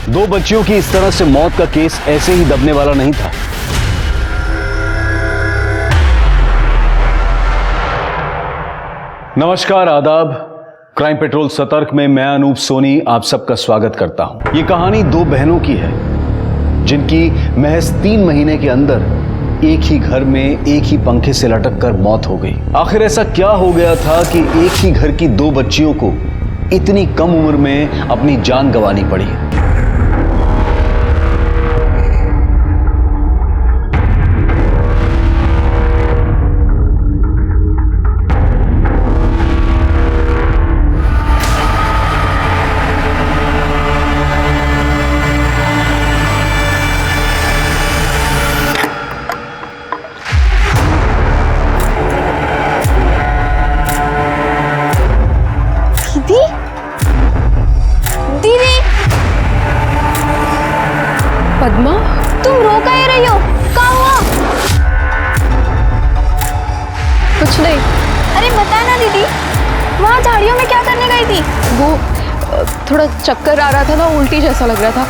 दो बच्चियों की इस तरह से मौत का केस ऐसे ही दबने वाला नहीं था। नमस्कार, आदाब। क्राइम पेट्रोल सतर्क में मैं अनूप सोनी आप सबका स्वागत करता हूं। यह कहानी दो बहनों की है जिनकी महज 3 महीने के अंदर एक ही घर में एक ही पंखे से लटक कर मौत हो गई। आखिर ऐसा क्या हो गया था कि एक ही घर की दो बच्चियों को इतनी कम उम्र में अपनी जान गंवानी पड़ी? पद्मा, तुम रो काहे रही हो? क्या हुआ? कुछ नहीं। अरे बता ना दीदी, वहाँ झाड़ियों में क्या करने गई थी? वो थोड़ा चक्कर आ रहा था ना, उल्टी जैसा लग रहा था,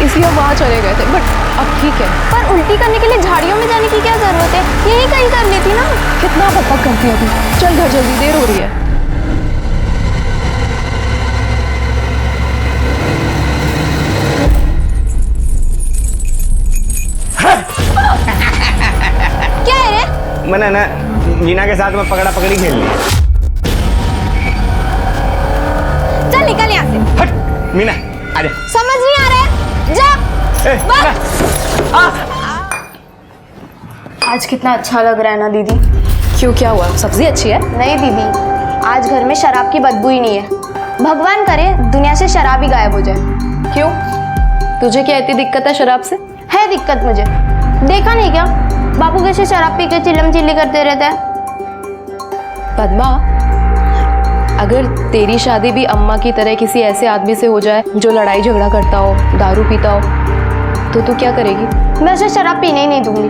इसलिए हम वहाँ चले गए थे। बट अब ठीक है। पर उल्टी करने के लिए झाड़ियों में जाने की क्या जरूरत है? यही कहीं कर लेती ना। कितना बकबक करती है अभी। चल घर जल्दी, देर हो रही है। क्या है रे? मैंने ना मीना के साथ में पकड़ा पकड़ी खेल ली। चल निकल यहाँ से। हट मीना, अरे समझ नहीं आ रहा है, जा। आज कितना अच्छा लग रहा है ना दीदी। क्यों, क्या हुआ? सब्जी अच्छी है? नहीं दीदी, आज घर में शराब की बदबू ही नहीं है। भगवान करे दुनिया से शराब ही गायब हो जाए। क्यों, तुझे क्या इतनी दिक्कत है शराब से? है दिक्कत मुझे। देखा नहीं क्या, बापू कैसे शराब पी के चिल्लम चिल्ली करते रहते हैं। पद्मा, अगर तेरी शादी भी अम्मा की तरह किसी ऐसे आदमी से हो जाए जो लड़ाई झगड़ा करता हो, दारू पीता हो, तो तू क्या करेगी? वैसे शराब पीने ही नहीं दूंगी,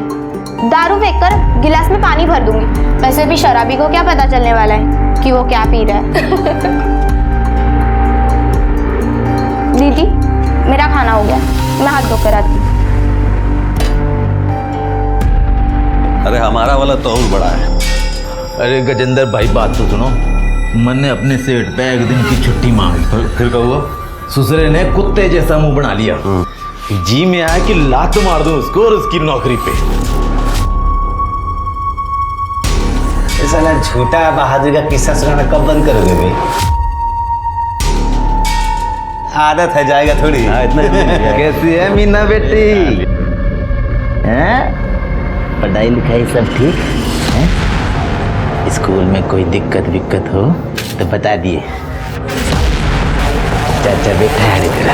दारू फेंककर गिलास में पानी भर दूंगी। वैसे भी शराबी को क्या पता चलने वाला है कि वो क्या पी रहा है। दीदी, मेरा खाना हो गया, मैं हाथ धोकर आती हूँ। अरे हमारा वाला तो और बड़ा है। अरे गजेंद्र भाई, बात तो सुनो। मैंने अपने सेठ पे एक दिन की छुट्टी मांगी, फिर क्या हुआ? ससुरे ने कुत्ते जैसा मुंह बना लिया। जी में आया कि लात मार दूं उसको और उसकी नौकरी पे। साला झूठा बहादुर का किस्सा सुनाना कब बंद करोगे भाई? आदत है, जाएगा थोड़ी। इतना कैसी है मीना बेटी? हैं? पढ़ाई लिखाई सब ठीक है? स्कूल में कोई दिक्कत हो तो बता दिए। चाचा बेटा है तेरा।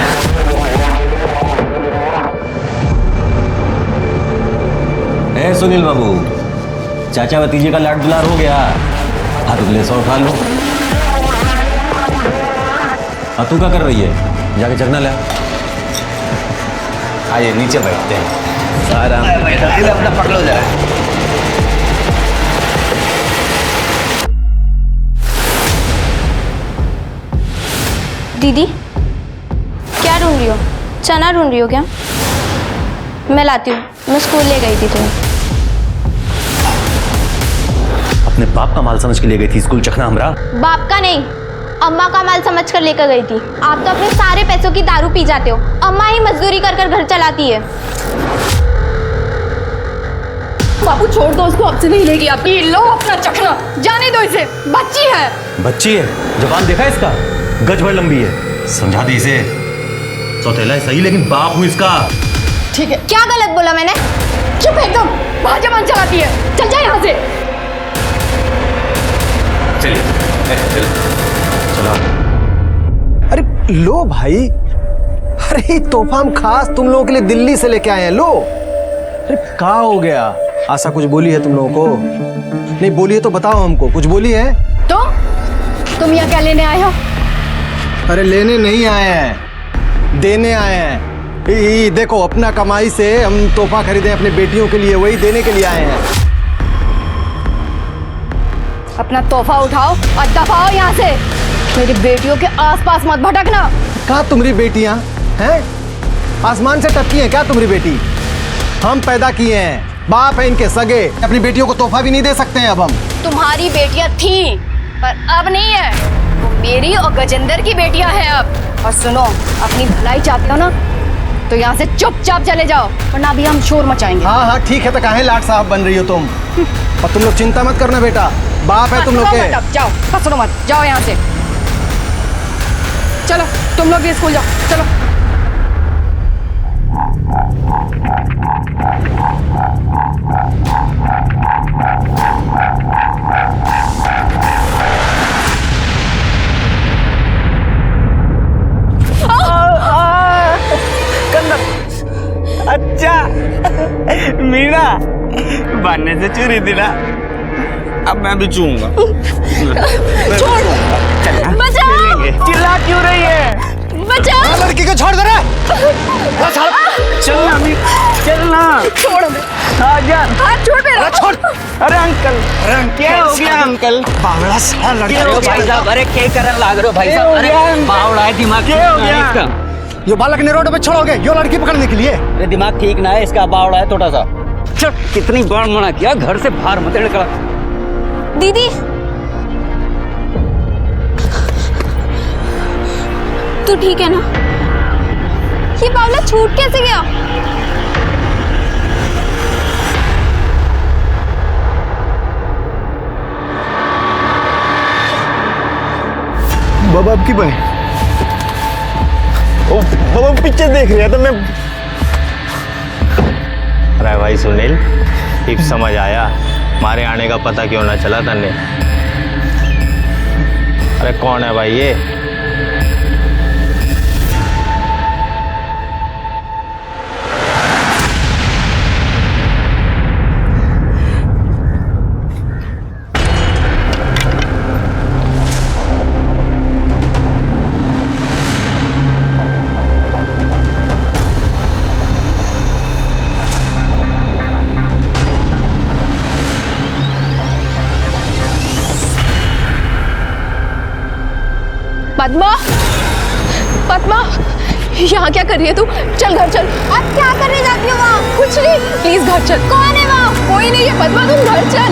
ए सुनील बाबू, चाचा भतीजे का लाड दुलार हो गया। हाथ उगले 100 खा लो। तू क्या कर रही है? जाके चखना ले। आइए नीचे बैठते हैं। अपना पकड़ो जरा। दीदी, क्या ढूंढ रही हो? चना ढूंढ रही हो क्या? मैं लाती हूँ, मैं स्कूल ले गई थी तुम्हें। अपने बाप का माल समझ के ले गई थी स्कूल चखना हमरा? बाप का नहीं, अम्मा का माल समझ कर लेकर गई थी। आप तो अपने सारे पैसों की दारू पी जाते हो, अम्मा ही मजदूरी कर कर घर चलाती है। बाबू छोड़ दो उसको, अब से नहीं लेगी आप। ये लो अपना चखना, जाने दो इसे, बच्ची है। बच्ची है? जबान देखा इसका? गज भर लंबी है। समझा दे इसे। सौतेला है सही, लेकिन बाप हूँ इसका। ठीक है। क्या गलत बोला मैंने? चुप एकदम, बाहर जबान चलाती है। चल जा यहाँ से। चलिए चलो। अरे लो भाई, अरे तोहफा हम खास तुम लोगों के लिए दिल्ली से लेके आए हैं, लो। अरे क्या हो गया? आशा कुछ बोली है तुम लोगों को? नहीं बोली है तो बताओ हमको, कुछ बोली है? तो तुम यहाँ क्या लेने आए हो? अरे लेने नहीं आए हैं, देने आए हैं। ये देखो, अपना कमाई से हम तोहफा खरीदे अपने बेटियों के लिए, वही देने के लिए आए हैं। अपना तोहफा उठाओ और दफाओ यहाँ से। मेरी बेटियों के आसपास मत भटकना। कहाँ तुम्हारी बेटियां हैं? आसमान से टपकी है क्या तुम्हारी बेटी? हम पैदा किए हैं, बाप है इनके सगे, अपनी बेटियों को तोहफा भी नहीं दे सकते हैं अब हम। तुम्हारी बेटियां थी पर अब नहीं है, वो मेरी और गजेंद्र की बेटियां हैं अब। और सुनो, अपनी भलाई चाहते हो ना तो यहाँ से चुपचाप चले जाओ, वरना अभी हम शोर मचाएंगे। हाँ हाँ ठीक है, तो काहे लाट साहब बन रही हो तुम? और तुम लोग चिंता मत करना बेटा, बाप है तुम लोग के। मत अब, जाओ, फसलो मत, जाओ यहाँ से। चलो तुम लोग भी स्कूल जाओ, चलो। अच्छा मीना बनने से चुरी थी ना, अब मैं भी चूंगा। बचाओ! चिल्ला क्यों रही है? बचाओ! लड़की को छोड़ दे रे। चलना चलना, छोड़ हमें, आजा। हाथ छोड़ मेरा। छोड़। अरे अंकल, क्या हो गया अंकल? बावड़ा साला लड़का। क्या हो गया? अरे क्या करने लाग रहे हो भाई क्या साहब? हो अरे गया? बावड़ा है, दिमाग क्या हो ठीक ना है गया? इसका। ये बालक ने रोड पे छोड़ोगे यो लड़की पकड़ने के लिए? अरे दिमाग ठीक ना है इसका, बावड़ा है थोड़ा सा। चल, कितनी बार मना किया, घर से बाहर मत निकला। दीदी, तू ठीक है ना? ये बावला छूट कैसे गया? बाबा आपकी भाई, ओ बाबा पीछे देख रहा था मैं। अरे भाई सुनील, ठीक समझ आया, हमारे आने का पता क्यों ना चला तन्ने? अरे कौन है भाई ये? पद्मा, पद्मा, यहाँ क्या कर रही है तू? चल घर चल। अब क्या करने जाती हो वहाँ? कुछ नहीं, प्लीज घर चल। कौन है वहाँ? कोई नहीं है पद्मा, तुम घर चल।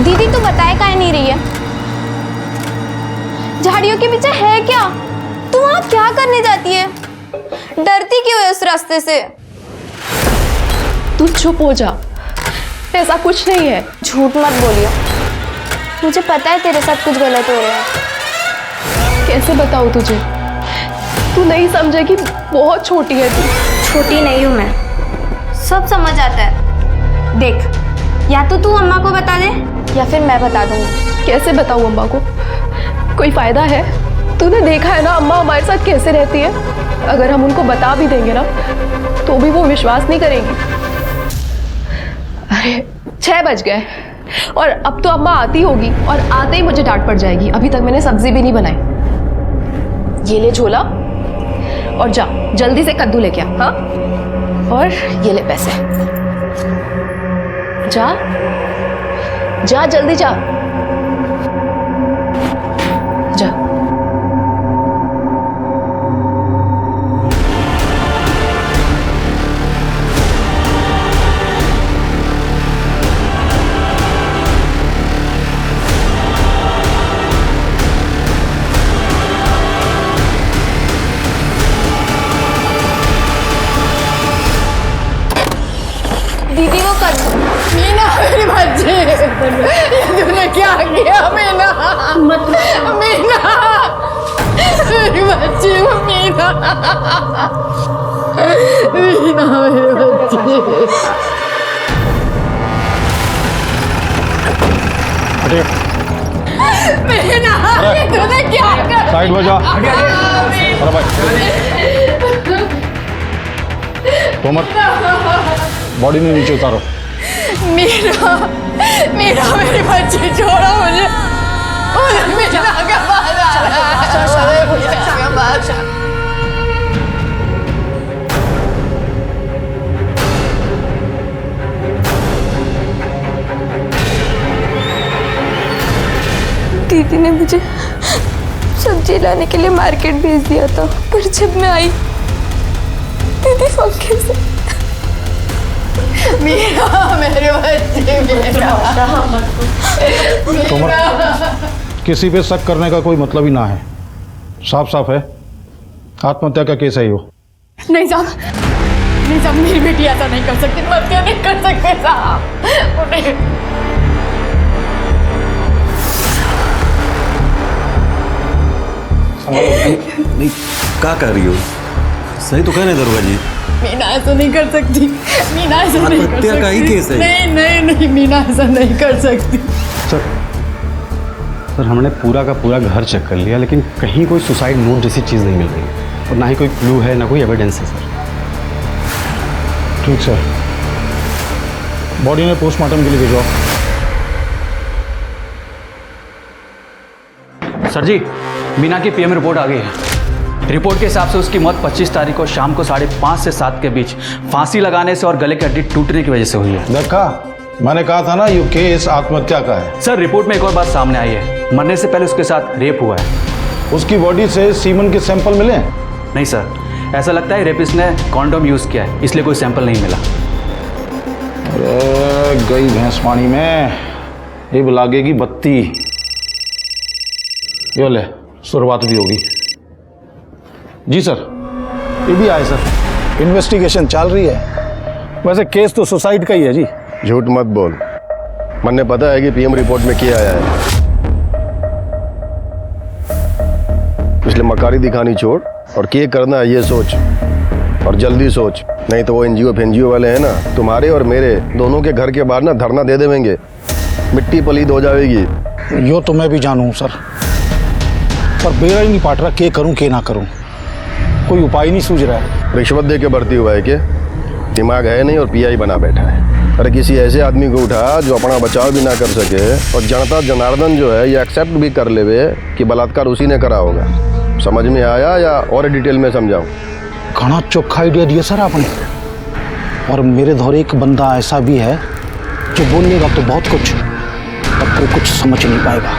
दीदी तू बताए काहे नहीं रही है? झाड़ियों के पीछे है क्या? तू वहाँ क्या करने जाती है? डरती क्यों है उस रास्ते से? तू चुप हो जा, ऐसा कुछ नहीं है। झूठ मत बोलियो, मुझे पता है तेरे साथ कुछ गलत हो रहा है। कैसे बताऊँ तुझे? तू नहीं समझेगी, बहुत छोटी है तू। छोटी नहीं हूँ मैं, सब समझ आता है। देख, या तो तू अम्मा को बता दे या फिर मैं बता दूंगी। कैसे बताऊँ अम्मा को? कोई फायदा है? तूने देखा है ना अम्मा हमारे साथ कैसे रहती है। अगर हम उनको बता भी देंगे ना तो भी वो विश्वास नहीं करेंगी। अरे 6 बज गए और अब तो अम्मा आती होगी और आते ही मुझे डांट पड़ जाएगी। अभी तक मैंने सब्जी भी नहीं बनाई। ये ले झोला और जा जल्दी से कद्दू लेके आ। हाँ, और ये ले पैसे। जा जा, जल्दी जा जा। दीदी वो कर मीना मेरी बच्ची, ये तूने क्या किया? मीना मत, मीना मेरी बच्ची, मीना, मीना मेरी बच्ची। मीना, ये तूने क्या कर? साइड में जा। अरे भाई तोमर, बॉडी में नीचे उतारो। मीना, मीना मेरी बच्ची, छोड़ो मुझे। मीना का बाल आ रहा है। दीदी ने मुझे सब्जी लाने के लिए मार्केट भेज दिया था, पर जब मैं आई दीदी पंखे से किसी पे शक करने का कोई मतलब ही ना है, साफ साफ है आत्महत्या का केस है यो। नहीं साहब, मेरी बेटी ऐसा नहीं कर सकती, आत्महत्या नहीं कर सकते साहब। नहीं, क्या कर रही हो? सही तो कह रहे दरोगा जी। मीना ऐसा नहीं कर सकती, मीना ऐसा नहीं कर सकती। आत्महत्या का ही केस है। नहीं, मीना ऐसा नहीं कर सकती। सर हमने पूरा का पूरा घर चेक कर लिया, लेकिन कहीं कोई सुसाइड नोट जैसी चीज़ नहीं मिल रही और ना ही कोई क्लू है, ना कोई एविडेंस है सर। ठीक सर, बॉडी में पोस्टमार्टम के लिए भिजवाओ। सर जी, मीना की पीएम रिपोर्ट आ गई है। रिपोर्ट के हिसाब से उसकी मौत 25 तारीख को शाम को 5:30 से 7 के बीच फांसी लगाने से और गले की हड्डी टूटने की वजह से हुई है। देखा, मैंने कहा था ना ये केस आत्महत्या का है। सर रिपोर्ट में एक और बात सामने आई है, मरने से पहले उसके साथ रेप हुआ है। उसकी बॉडी से सीमन के सैंपल मिले? नहीं सर, ऐसा लगता है रेपिस्ट ने कॉन्डोम यूज़ किया है, इसलिए कोई सैंपल नहीं मिला। अरे गई भैंस पानी में, अब लागेगी बत्ती। यो ले, शुरुआत भी होगी। जी सर, ये भी आए सर, इन्वेस्टिगेशन चल रही है। वैसे केस तो सुसाइड का ही है जी। झूठ मत बोल, मैंने पता है कि पीएम रिपोर्ट में क्या आया है, इसलिए मकारी दिखानी छोड़ और क्या करना है ये सोच, और जल्दी सोच, नहीं तो वो एनजीओ वाले हैं ना, तुम्हारे और मेरे दोनों के घर के बाहर ना धरना दे देंगे, मिट्टी पलीद हो जाएगी। यो तो मैं भी जानूँ सर, पर बेरा ही नहीं पाट रहा, क्या करूँ क्या ना करूँ, कोई उपाय नहीं सूझ रहा है। रिश्वत दे के भर्ती हुआ है कि दिमाग है नहीं और पीआई बना बैठा है। अरे किसी ऐसे आदमी को उठा जो अपना बचाव भी ना कर सके और जनता जनार्दन जो है ये एक्सेप्ट भी कर लेवे कि बलात्कार उसी ने करा होगा। समझ में आया या और डिटेल में समझाऊं? घना चोखा आइडिया दिया सर आपने, और मेरे दौरे एक बंदा ऐसा भी है जो बोलेगा तो बहुत कुछ, पर कोई कुछ समझ नहीं पाएगा।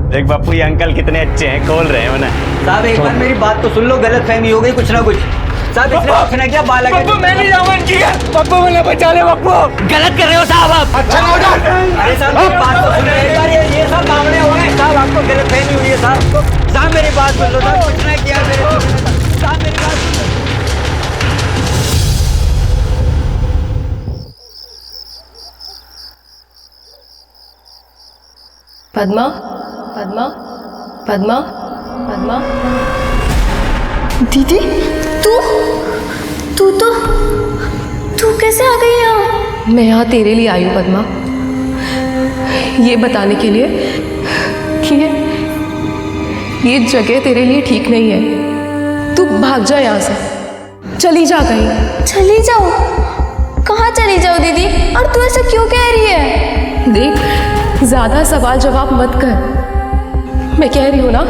देख बापू, ये अंकल कितने अच्छे हैं, खोल रहे हैं उन्हें। साहब एक बार मेरी बात तो सुन लो, गलत फहमी हो गई कुछ ना कुछ। साहब इसने कुछ ना किया, बाल लगा। मैं नहीं जाऊंगा इनकी। पप्पू मुझे बचा ले पप्पू। गलत कर रहे हो साहब आप। अच्छा अरे साहब मेरी बात तो सुन एक बार, ये सब मामले हो गए साहब, आपको गलत फहमी हुई है साहब। साहब मेरी बात सुन लो साहब, कुछ ना किया मेरे साहब, मेरी बात सुन लो। पद्मा पद्मा पद्मा पद्मा दीदी, तू कैसे आ गई यहाँ? मैं यहाँ तेरे लिए आई हूँ पद्मा, ये बताने के लिए कि ये जगह तेरे लिए ठीक नहीं है। तू भाग जा यहाँ से, चली जा कहीं। चली जाओ? कहाँ चली जाओ दीदी? और तू ऐसा क्यों कह रही है? देख, ज्यादा सवाल जवाब मत कर, मैं कह रही हूँ ना,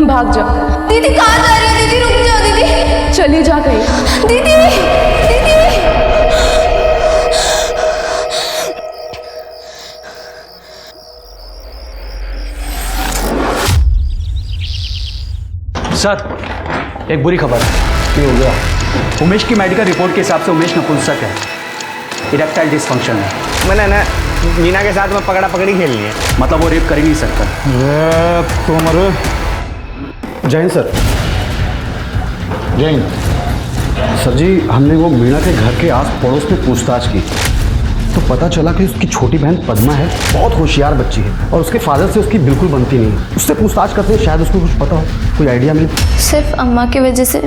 भाग जा। दीदी कहाँ जा रही है? दीदी रुक जाओ दीदी, चली जा कहीं। दीदी दीदी सर एक बुरी खबर है। क्या हो गया? उमेश की मेडिकल रिपोर्ट के हिसाब से उमेश नपुंसक है, इरेक्टाइल डिसफंक्शन है। मैंने ना मीना के साथ में पकड़ा पकड़ी खेलनी है। मतलब वो रेप कर ही नहीं सकता। तुम्हारे जय हिंद सर। जय हिंद। सर जी, हमने वो मीना के घर के आस पड़ोस में पूछताछ की तो पता चला कि उसकी छोटी बहन पद्मा है, बहुत होशियार बच्ची है और उसके फादर से उसकी बिल्कुल बनती नहीं है। उससे पूछताछ करते हैं, शायद उसको कुछ पता हो, कोई आइडिया मिले। सिर्फ अम्मा की वजह से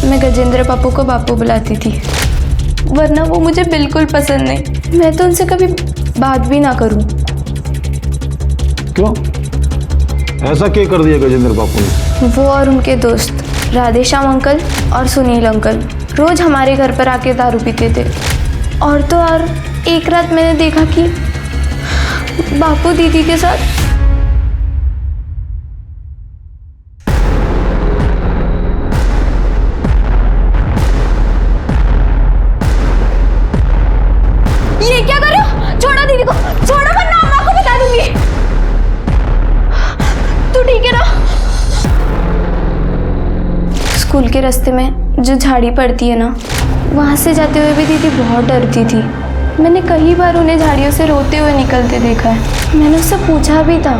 मैं गजेंद्र पापू को बापू बुलाती थी, वरना वो मुझे बिल्कुल पसंद नहीं। मैं तो उनसे कभी बात भी ना करूं। क्यों? ऐसा क्या कर दिया गजेंद्र बापू ने? वो और उनके दोस्त राधेश्याम अंकल और सुनील अंकल रोज हमारे घर पर आके दारू पीते थे। और तो और एक रात मैंने देखा कि बापू दीदी के साथ ये क्या कर रहे हो? छोड़ो दीदी को। स्कूल के रास्ते में जो झाड़ी पड़ती है ना, वहाँ से जाते हुए भी दीदी बहुत डरती थी। मैंने कई बार उन्हें झाड़ियों से रोते हुए निकलते देखा है। मैंने उससे पूछा भी था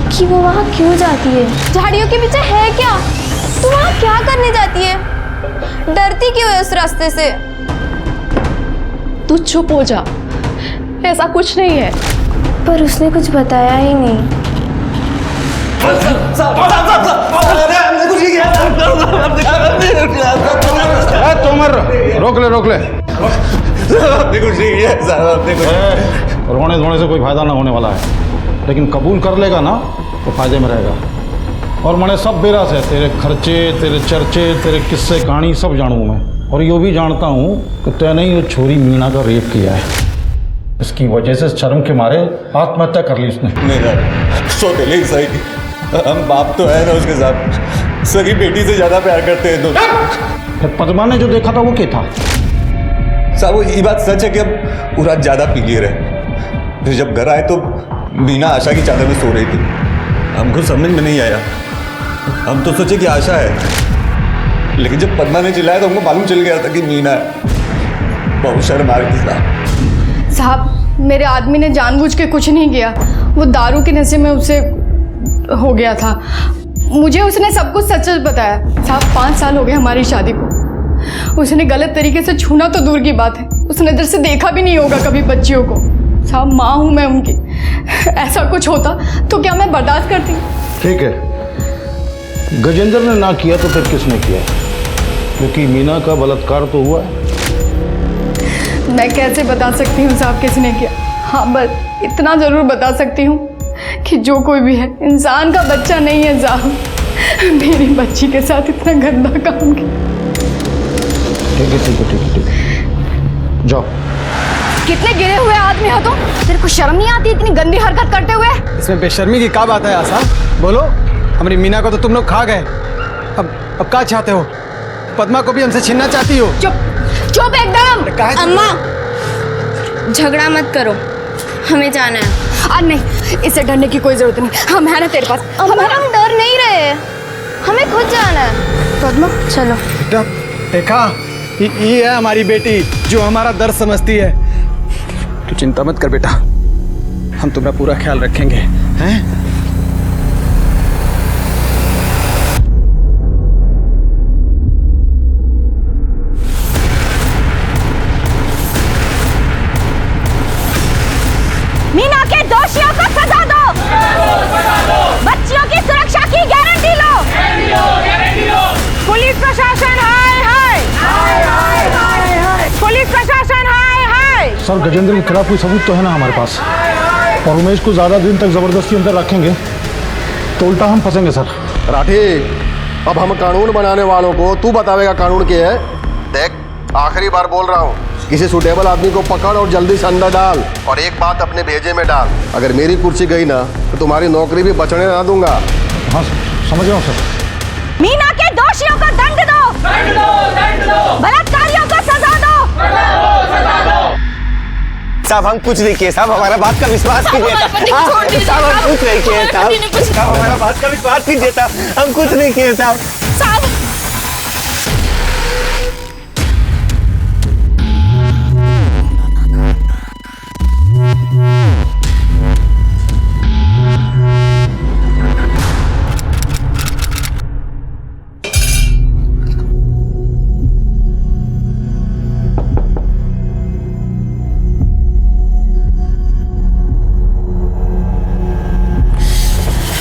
कि वो वहाँ क्यों जाती है। झाड़ियों के पीछे है क्या? तू वहाँ क्या करने जाती है? डरती क्यों है उस रास्ते से? तू चुप हो जा, ऐसा कुछ नहीं है। पर उसने कुछ बताया ही नहीं। तोमर, रोक ले रोने धोने से कोई फायदा ना होने वाला है, लेकिन कबूल कर लेगा ना तो फायदे में रहेगा। और मैंने सब बेरा से तेरे खर्चे, तेरे चर्चे, तेरे किस्से कहानी सब जानूँ मैं, और यो भी जानता हूँ कि तैने ही वो छोरी मीना का रेप किया है। इसकी वजह से शर्म के मारे आत्महत्या कर ली उसने। सौतेले सही, हम बाप तो है ना उसके साथ, सगी बेटी से ज्यादा प्यार करते हैं तो। फिर पद्मा ने जो देखा था वो क्या था? साहब वो ये बात सच है कि अब वो रात ज्यादा पी लिए रहे। फिर जब घर आए तो मीना आशा की चादर में सो रही थी। हमको समझ में नहीं आया, हम तो सोचे कि आशा है, लेकिन जब पद्मा ने चिल्लाया तो हमको मालूम चल गया था कि मीना है। बहुत शर्म आ रही थी साहब, मेरे आदमी ने जानबूझ के कुछ नहीं किया, वो दारू के नशे में उसे हो गया था। मुझे उसने सब कुछ सच सच बताया। साहब 5 साल हो गए हमारी शादी को। उसने गलत तरीके से छूना तो दूर की बात है, उसने इधर से देखा भी नहीं होगा कभी बच्चियों को। साहब माँ हूँ मैं उनकी, ऐसा कुछ होता तो क्या मैं बर्दाश्त करती? ठीक है, गजेंद्र ने ना किया तो फिर किसने किया? क्योंकि मीना का बलात्कार तो हुआ है। मैं कैसे बता सकती हूँ साहब किसने किया? हाँ बस इतना ज़रूर बता सकती हूँ कि जो कोई भी है इंसान का बच्चा नहीं है साहब। मेरी बच्ची के साथ इतना गंदा काम किया। ठीक है, जाओ। कितने गिरे हुए आदमी हो तुम? तेरे को शर्म नहीं आती इतनी गंदी हरकत करते हुए? इसमें बेशर्मी की क्या बात है आशा? बोलो, हमारी मीना को तो तुम लोग खा गए, अब क्या चाहते हो? पद्मा को भी हमसे छीनना चाहती हो? चुप एकदम। अम्मा झगड़ा मत करो, हमें जाना है। नहीं, इससे डरने की कोई जरूरत नहीं, हम है ना तेरे पास। हम डर नहीं रहे, हमें खुद जाना है। पद्मा चलो। बेटा देखा, ये है हमारी बेटी जो हमारा दर्द समझती है। तू चिंता मत कर बेटा, हम तुम्हारा पूरा ख्याल रखेंगे, हैं? मीना के दोषियों को सजा दो, बच्चियों की सुरक्षा की गारंटी लो। पुलिस प्रशासन हाय हाय, पुलिस प्रशासन हाय हाय। सर, गजेंद्र के खिलाफ कोई सबूत तो है ना हमारे पास, और उमेश को ज्यादा दिन तक जबरदस्ती अंदर रखेंगे तो उल्टा हम फंसेंगे सर। राठी, अब हम कानून बनाने वालों को तू बतावेगा कानून क्या है। देख, आखिरी बार बोल रहा हूँ, किसी सुटेबल आदमी को पकड़ और जल्दी से अंदर डाल, और एक बात अपने भेजे में डाल, अगर मेरी कुर्सी गई ना तो तुम्हारी नौकरी भी बचने ना दूंगा। हाँ समझ रहा हूँ सर। मीना के दोषियों को दंड दो, बलात्कारियों को सजा दो। साहब हम कुछ नहीं किए साहब, हमारा बात का विश्वास कीजिए साहब, हम कुछ नहीं किए साहब, हमारा बात का विश्वास कीजिए साहब, हम कुछ नहीं किए साहब।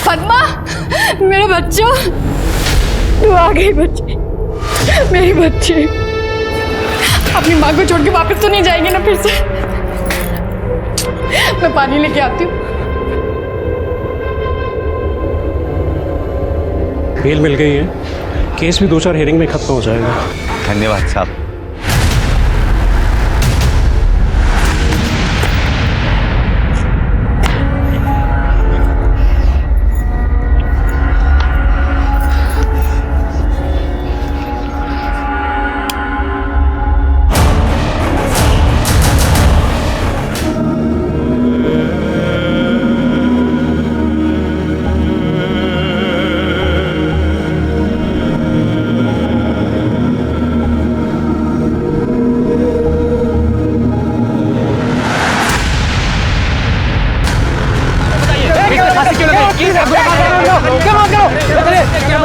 पद्मा, मेरे बच्चों, तू आ गई बच्ची, मेरी बच्ची। अपनी माँ को छोड़ के वापस तो नहीं जाएंगे ना फिर से? मैं पानी लेके आती हूँ। बेल मिल गई है, केस भी 2-4 हेयरिंग में खत्म हो जाएगा। धन्यवाद साहब।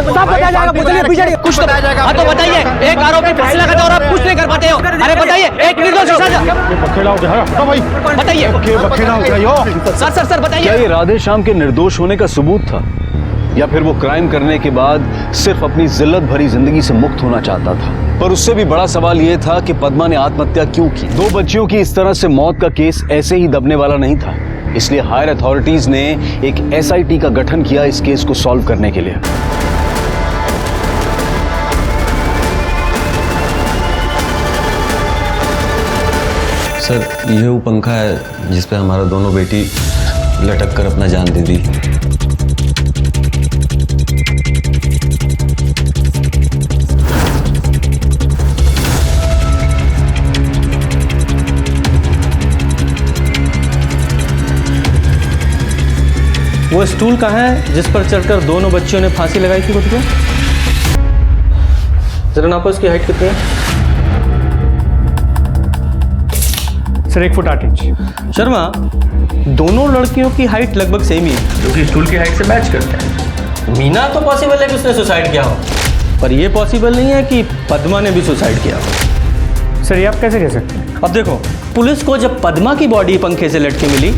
सब बताया जाएगा, पूछिए पीछे कुछ तो बताया जाएगा। हाँ तो बताइए, एक आरोपी फांसी लगाता है और आप कुछ नहीं कर पाते हो। अरे बताइए, एक निर्दोष बताइए। सर बताइए, क्या ये राधे श्याम के निर्दोष होने का सबूत था, या फिर वो क्राइम करने के बाद सिर्फ अपनी जिल्लत भरी जिंदगी से मुक्त होना चाहता था? पर उससे भी बड़ा सवाल ये था कि पद्मा ने आत्महत्या क्यों की। 2 बच्चियों की इस तरह से मौत का केस ऐसे ही दबने वाला नहीं था, इसलिए हायर अथॉरिटीज ने एक SIT का गठन किया इस केस को सॉल्व करने के लिए। सर, ये वो पंखा है जिस पे हमारा दोनों बेटी लटक कर अपना जान दे दी। वो स्टूल कहाँ है जिस पर चढ़कर दोनों बच्चियों ने फांसी लगाई थी? खुद को जरा नापो, इसकी हाइट कितनी है? Sir 1 foot 8 inch. शर्मा, दोनों लड़कियों की हाइट लगभग सेम ही है, जो कि स्टूल की हाइट से मैच करता है। मीना तो पॉसिबल है कि उसने सुसाइड किया हो, पर यह पॉसिबल नहीं है कि पद्मा ने भी सुसाइड किया हो। सर ये आप कैसे कह सकते हैं? अब देखो, पुलिस को जब पद्मा की बॉडी पंखे से लटकी मिली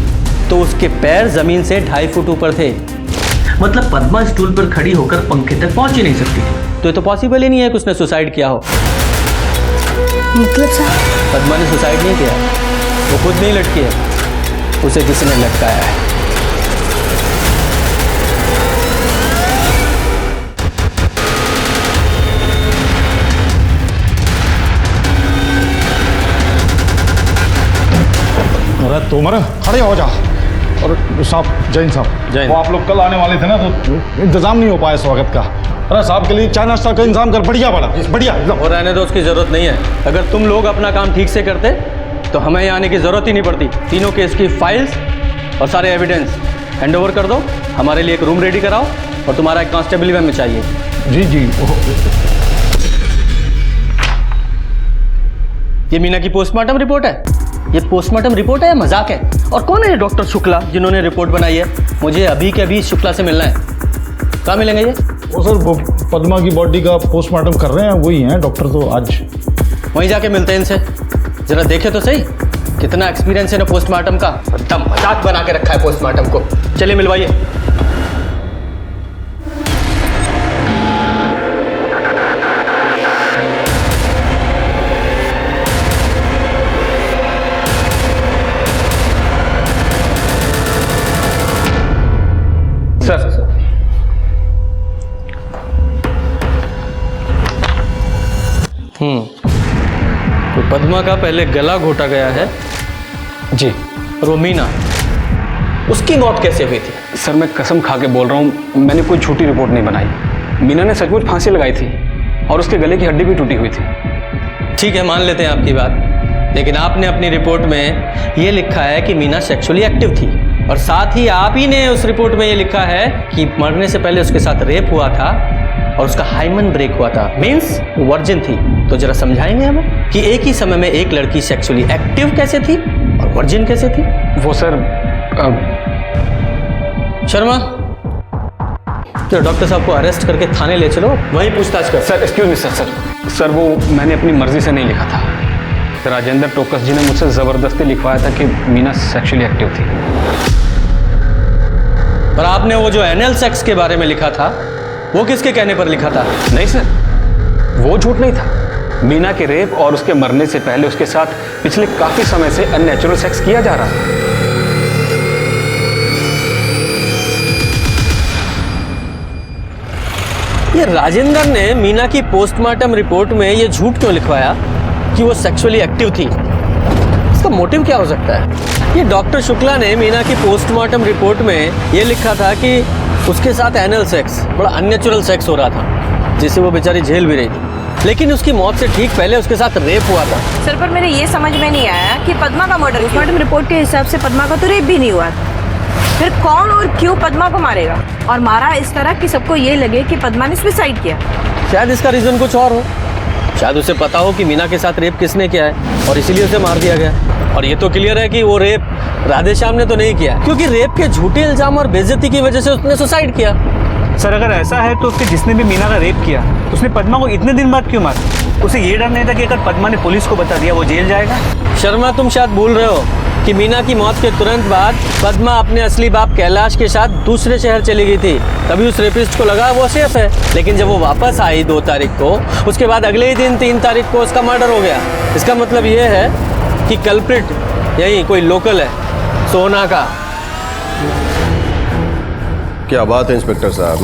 तो उसके पैर जमीन से 2.5 फुट ऊपर थे। मतलब पद्मा स्टूल पर खड़ी होकर पंखे तक पहुंच ही नहीं सकती थी। तो ये तो पॉसिबल ही नहीं है कि उसने सुसाइड किया हो। मतलब सर, पद्मा ने सुसाइड नहीं किया, वो खुद नहीं लटकी है, उसे किसी ने लटकाया है। अरे तुम्हारा खड़े हो जा। और साहब, जैन साहब, वो आप लोग कल आने वाले थे ना, तो इंतजाम नहीं हो पाया स्वागत का। अरे साहब के लिए चाय नाश्ता का इंतजाम कर, बढ़िया बड़ा बढ़िया। और रहने दो, उसकी जरूरत नहीं है। अगर तुम लोग अपना काम ठीक से करते तो हमें यहाँ आने की जरूरत ही नहीं पड़ती। तीनों केस की फाइल्स और सारे एविडेंस हैंड ओवर कर दो, हमारे लिए एक रूम रेडी कराओ, और तुम्हारा एक कांस्टेबल भी हमें चाहिए। जी जी। ये मीना की पोस्टमार्टम रिपोर्ट है? ये पोस्टमार्टम रिपोर्ट है या मजाक है? और कौन है ये डॉक्टर शुक्ला जिन्होंने रिपोर्ट बनाई है? मुझे अभी के अभी शुक्ला से मिलना है। कहाँ मिलेंगे ये? वो सर, वो पद्मा की बॉडी का पोस्टमार्टम कर रहे हैं, वही हैं डॉक्टर। तो आज वहीं जाके मिलते हैं इनसे, जरा देखे तो सही कितना एक्सपीरियंस है ना पोस्टमार्टम का। एकदम मजाक बना के रखा है पोस्टमार्टम को। चलिए मिलवाइए। सर तो पद्मा का पहले गला घोटा गया है जी, और वो मीना, उसकी मौत कैसे हुई थी? सर मैं कसम खा के बोल रहा हूँ, मैंने कोई झूठी रिपोर्ट नहीं बनाई। मीना ने सचमुच फांसी लगाई थी और उसके गले की हड्डी भी टूटी हुई थी। ठीक है, मान लेते हैं आपकी बात, लेकिन आपने अपनी रिपोर्ट में ये लिखा है कि मीना सेक्सुअली एक्टिव थी, और साथ ही आप ही ने उस रिपोर्ट में ये लिखा है कि मरने से पहले उसके साथ रेप हुआ था और उसका हाइमन ब्रेक हुआ था, मीन्स वर्जिन थी। तो जरा समझाएंगे हमें कि एक ही समय में एक लड़की सेक्सुअली एक्टिव कैसे थी और वर्जिन कैसे थी? वो सर शर्मा, तो डॉक्टर साहब को अरेस्ट करके थाने ले चलो, वहीं पूछताछ कर। सर एक्सक्यूज मी सर वो मैंने अपनी मर्जी से नहीं लिखा था। राजेंद्र टोकस जी ने मुझसे जबरदस्ती लिखवाया था कि मीना सेक्सुअली एक्टिव थी। पर आपने वो जो एनल सेक्स के बारे में लिखा था, वो किसके कहने पर लिखा था? नहीं सर, वो झूठ नहीं था। मीना के रेप और उसके मरने से पहले उसके साथ पिछले काफी समय से अननेचुरल सेक्स किया जा रहा था। ये राजेंद्र ने मीना की पोस्टमार्टम रिपोर्ट में ये झूठ क्यों लिखवाया कि वो सेक्सुअली एक्टिव थी? इसका मोटिव क्या हो सकता है? ये डॉक्टर शुक्ला ने मीना की पोस्टमार्टम रिपोर्ट में ये लिखा था कि उसके साथ एनल सेक्स, बड़ा अननेचुरल सेक्स हो रहा था, जिसे वो बेचारी झेल भी रही थी, लेकिन उसकी मौत से ठीक पहले उसके साथ रेप हुआ था। सर पर मेरे ये समझ में नहीं आया कि पद्मा का मर्डर, पोस्टमार्टम रिपोर्ट के हिसाब से पद्मा का तो रेप भी नहीं हुआ था। फिर कौन और क्यों पद्मा को मारेगा, और मारा इस तरह कि सबको ये लगे कि पद्मा ने सुसाइड किया? शायद इसका रीजन कुछ और हो, शायद उसे पता हो कि मीना के साथ रेप किसने किया है और इसीलिए उसे मार दिया गया। और ये तो क्लियर है कि वो रेप राधेश्याम ने तो नहीं किया, क्योंकि रेप के झूठे इल्जाम और बेइज्जती की वजह से उसने सुसाइड किया। सर अगर ऐसा है तो उसके जिसने भी मीना का रेप किया उसने पद्मा को इतने दिन बाद क्यों मारा? उसे ये डर नहीं था कि अगर पद्मा ने पुलिस को बता दिया वो जेल जाएगा? शर्मा, तुम शायद भूल रहे हो कि मीना की मौत के तुरंत बाद पद्मा अपने असली बाप कैलाश के साथ दूसरे शहर चली गई थी। तभी उस रेपिस्ट को लगा वो सेफ है, लेकिन जब वो वापस आई 2 तारीख को, उसके बाद अगले ही दिन 3 तारीख को उसका मर्डर हो गया। इसका मतलब ये है कि कल्प्रिट यही कोई लोकल है, सोना का। क्या बात है इंस्पेक्टर साहब,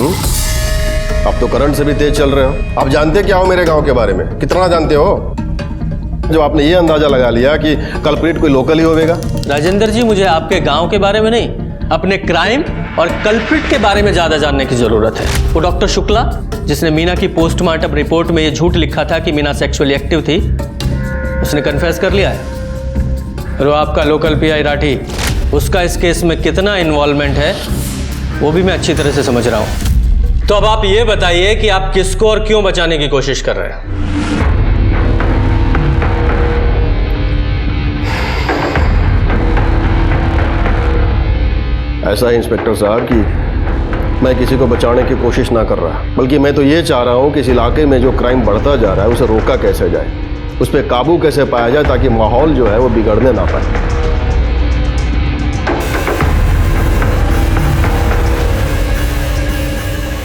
आप तो करंट से भी तेज चल रहे हो। आप जानते क्या हो मेरे गांव के बारे में? कितना जानते हो जो आपने ये अंदाजा लगा लिया कि कल्प्रिट कोई लोकल ही होगा? राजेंद्र जी, मुझे आपके गांव के बारे में नहीं, अपने क्राइम और कल्प्रिट के बारे में ज्यादा जानने की जरूरत है। वो डॉक्टर शुक्ला जिसने मीना की पोस्टमार्टम रिपोर्ट में ये झूठ लिखा था कि मीना सेक्सुअली एक्टिव थी, उसने कन्फेस कर लिया है। और वो आपका लोकल पीआई राठी, उसका इस केस में कितना इन्वॉल्वमेंट है वो भी मैं अच्छी तरह से समझ रहा हूं। तो अब आप ये बताइए कि आप किसको और क्यों बचाने की कोशिश कर रहे हैं? ऐसा है इंस्पेक्टर साहब कि मैं किसी को बचाने की कोशिश ना कर रहा, बल्कि मैं तो ये चाह रहा हूं कि इस इलाके में जो क्राइम बढ़ता जा रहा है उसे रोका कैसे जाए, उस पर काबू कैसे पाया जाए ताकि माहौल जो है वो बिगड़ने ना पाए।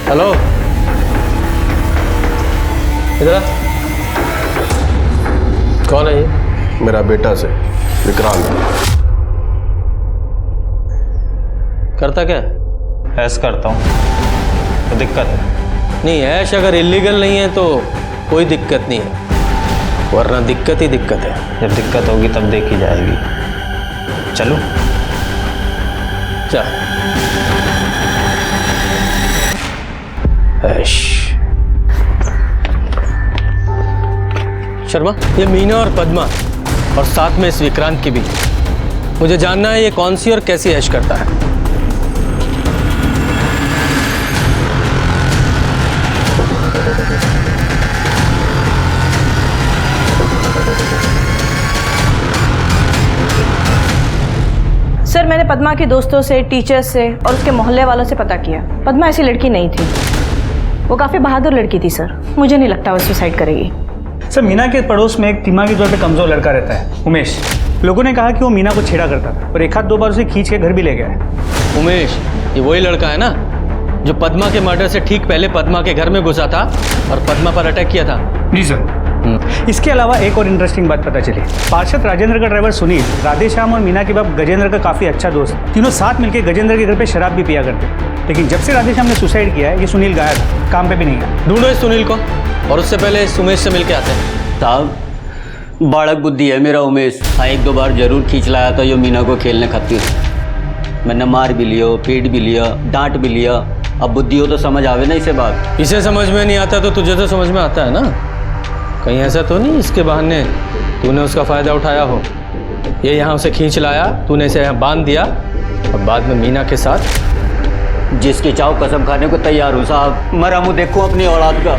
हेलो, इधर आ। कौन है ये? मेरा बेटा से विक्रांत। करता क्या? ऐश करता हूँ। तो दिक्कत है? नहीं, ऐश अगर इलीगल नहीं है तो कोई दिक्कत नहीं है, वरना दिक्कत ही दिक्कत है। जब दिक्कत होगी तब देखी जाएगी। चलो चल। ऐश। शर्मा, ये मीना और पद्मा और साथ में इस विक्रांत की भी, मुझे जानना है ये कौन सी और कैसी ऐश करता है। सर, मैंने पद्मा के दोस्तों से, टीचर्स से और उसके मोहल्ले वालों से पता किया। पद्मा ऐसी लड़की नहीं थी, वो काफ़ी बहादुर लड़की थी सर। मुझे नहीं लगता वो सुसाइड करेगी। सर, मीना के पड़ोस में एक दिमागी तौर पे कमजोर लड़का रहता है, उमेश। लोगों ने कहा कि वो मीना को छेड़ा करता था और 1 आध 2 बार उसे खींच के घर भी ले गया है। उमेश, ये वही लड़का है ना जो पद्मा के मर्डर से ठीक पहले पद्मा के घर में घुसा था और पद्मा पर अटैक किया था? जी सर। इसके अलावा एक और इंटरेस्टिंग बात पता चली। पार्षद राजेंद्र का ड्राइवर सुनील, राधेश्याम और मीना के बाप गजेंद्र का काफी अच्छा दोस्त। तीनों साथ मिलकर गजेंद्र के घर पे शराब भी पिया करते। लेकिन जब से राधेश्याम ने सुसाइड किया है, ये सुनील गायब है, काम पे भी नहीं है। ढूंढो इस सुनील को और उससे पहले इस उमेश से मिलके आते हैं। साहब, बालक बुद्धि है मेरा उमेश। हाँ, 1-2 बार जरूर खींच लाया था ये मीना को खेलने खातिर। मैंने मार भी लियो, पीट भी लिया, डांट भी लिया। अब बुद्धि हो तो समझ आवे ना इसे बात। इसे समझ में नहीं आता तो तुझे तो समझ में आता है ना। कहीं ऐसा तो नहीं इसके बहाने तूने उसका फ़ायदा उठाया हो? ये यहाँ उसे खींच लाया, तूने इसे यहाँ बांध दिया और बाद में मीना के साथ। जिसकी चाव कसम खाने को तैयार हूँ साहब। मरा मुँह देखूँ अपनी औलाद का।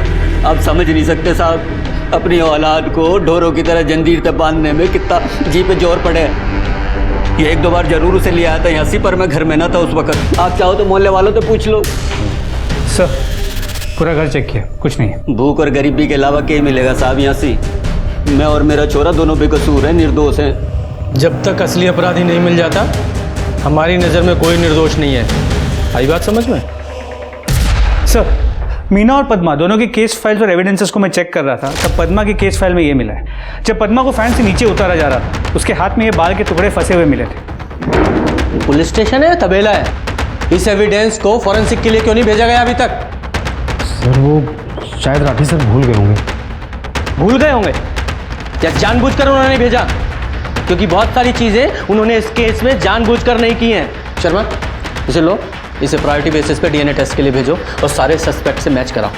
आप समझ नहीं सकते साहब, अपनी औलाद को ढोरों की तरह जंजीर तक बांधने में कितना जी पे जोर पड़े। ये 1-2 बार जरूर उसे ले आया था यहाँ से, पर मैं घर में ना था उस वक्त। आप चाहो तो मोहल्ले वालों से पूछ लो। सर, पूरा घर चेक किया, कुछ नहीं है। भूख और गरीबी के अलावा क्या मिलेगा साहब यहाँ से? मैं और मेरा छोरा दोनों बेकसूर हैं, निर्दोष हैं। जब तक असली अपराधी नहीं मिल जाता, हमारी नज़र में कोई निर्दोष नहीं है। आई बात समझ में? सर, मीना और पद्मा दोनों की केस फाइल्स और एविडेंसेस को मैं चेक कर रहा था, तब पद्मा की केस फाइल में ये मिला है। जब पद्मा को फैन से नीचे उतारा जा रहा था, उसके हाथ में ये बाल के टुकड़े फंसे हुए मिले थे। पुलिस स्टेशन है, तबेला है। इस एविडेंस को फॉरेंसिक के लिए क्यों नहीं भेजा गया अभी तक? सर, वो शायद राठी सर भूल गए होंगे। भूल गए होंगे या जानबूझकर उन्होंने नहीं भेजा? क्योंकि बहुत सारी चीज़ें उन्होंने इस केस में जानबूझकर नहीं की हैं। शर्मा, इसे लो, इसे प्रायोरिटी बेसिस पे डीएनए टेस्ट के लिए भेजो और सारे सस्पेक्ट से मैच कराओ।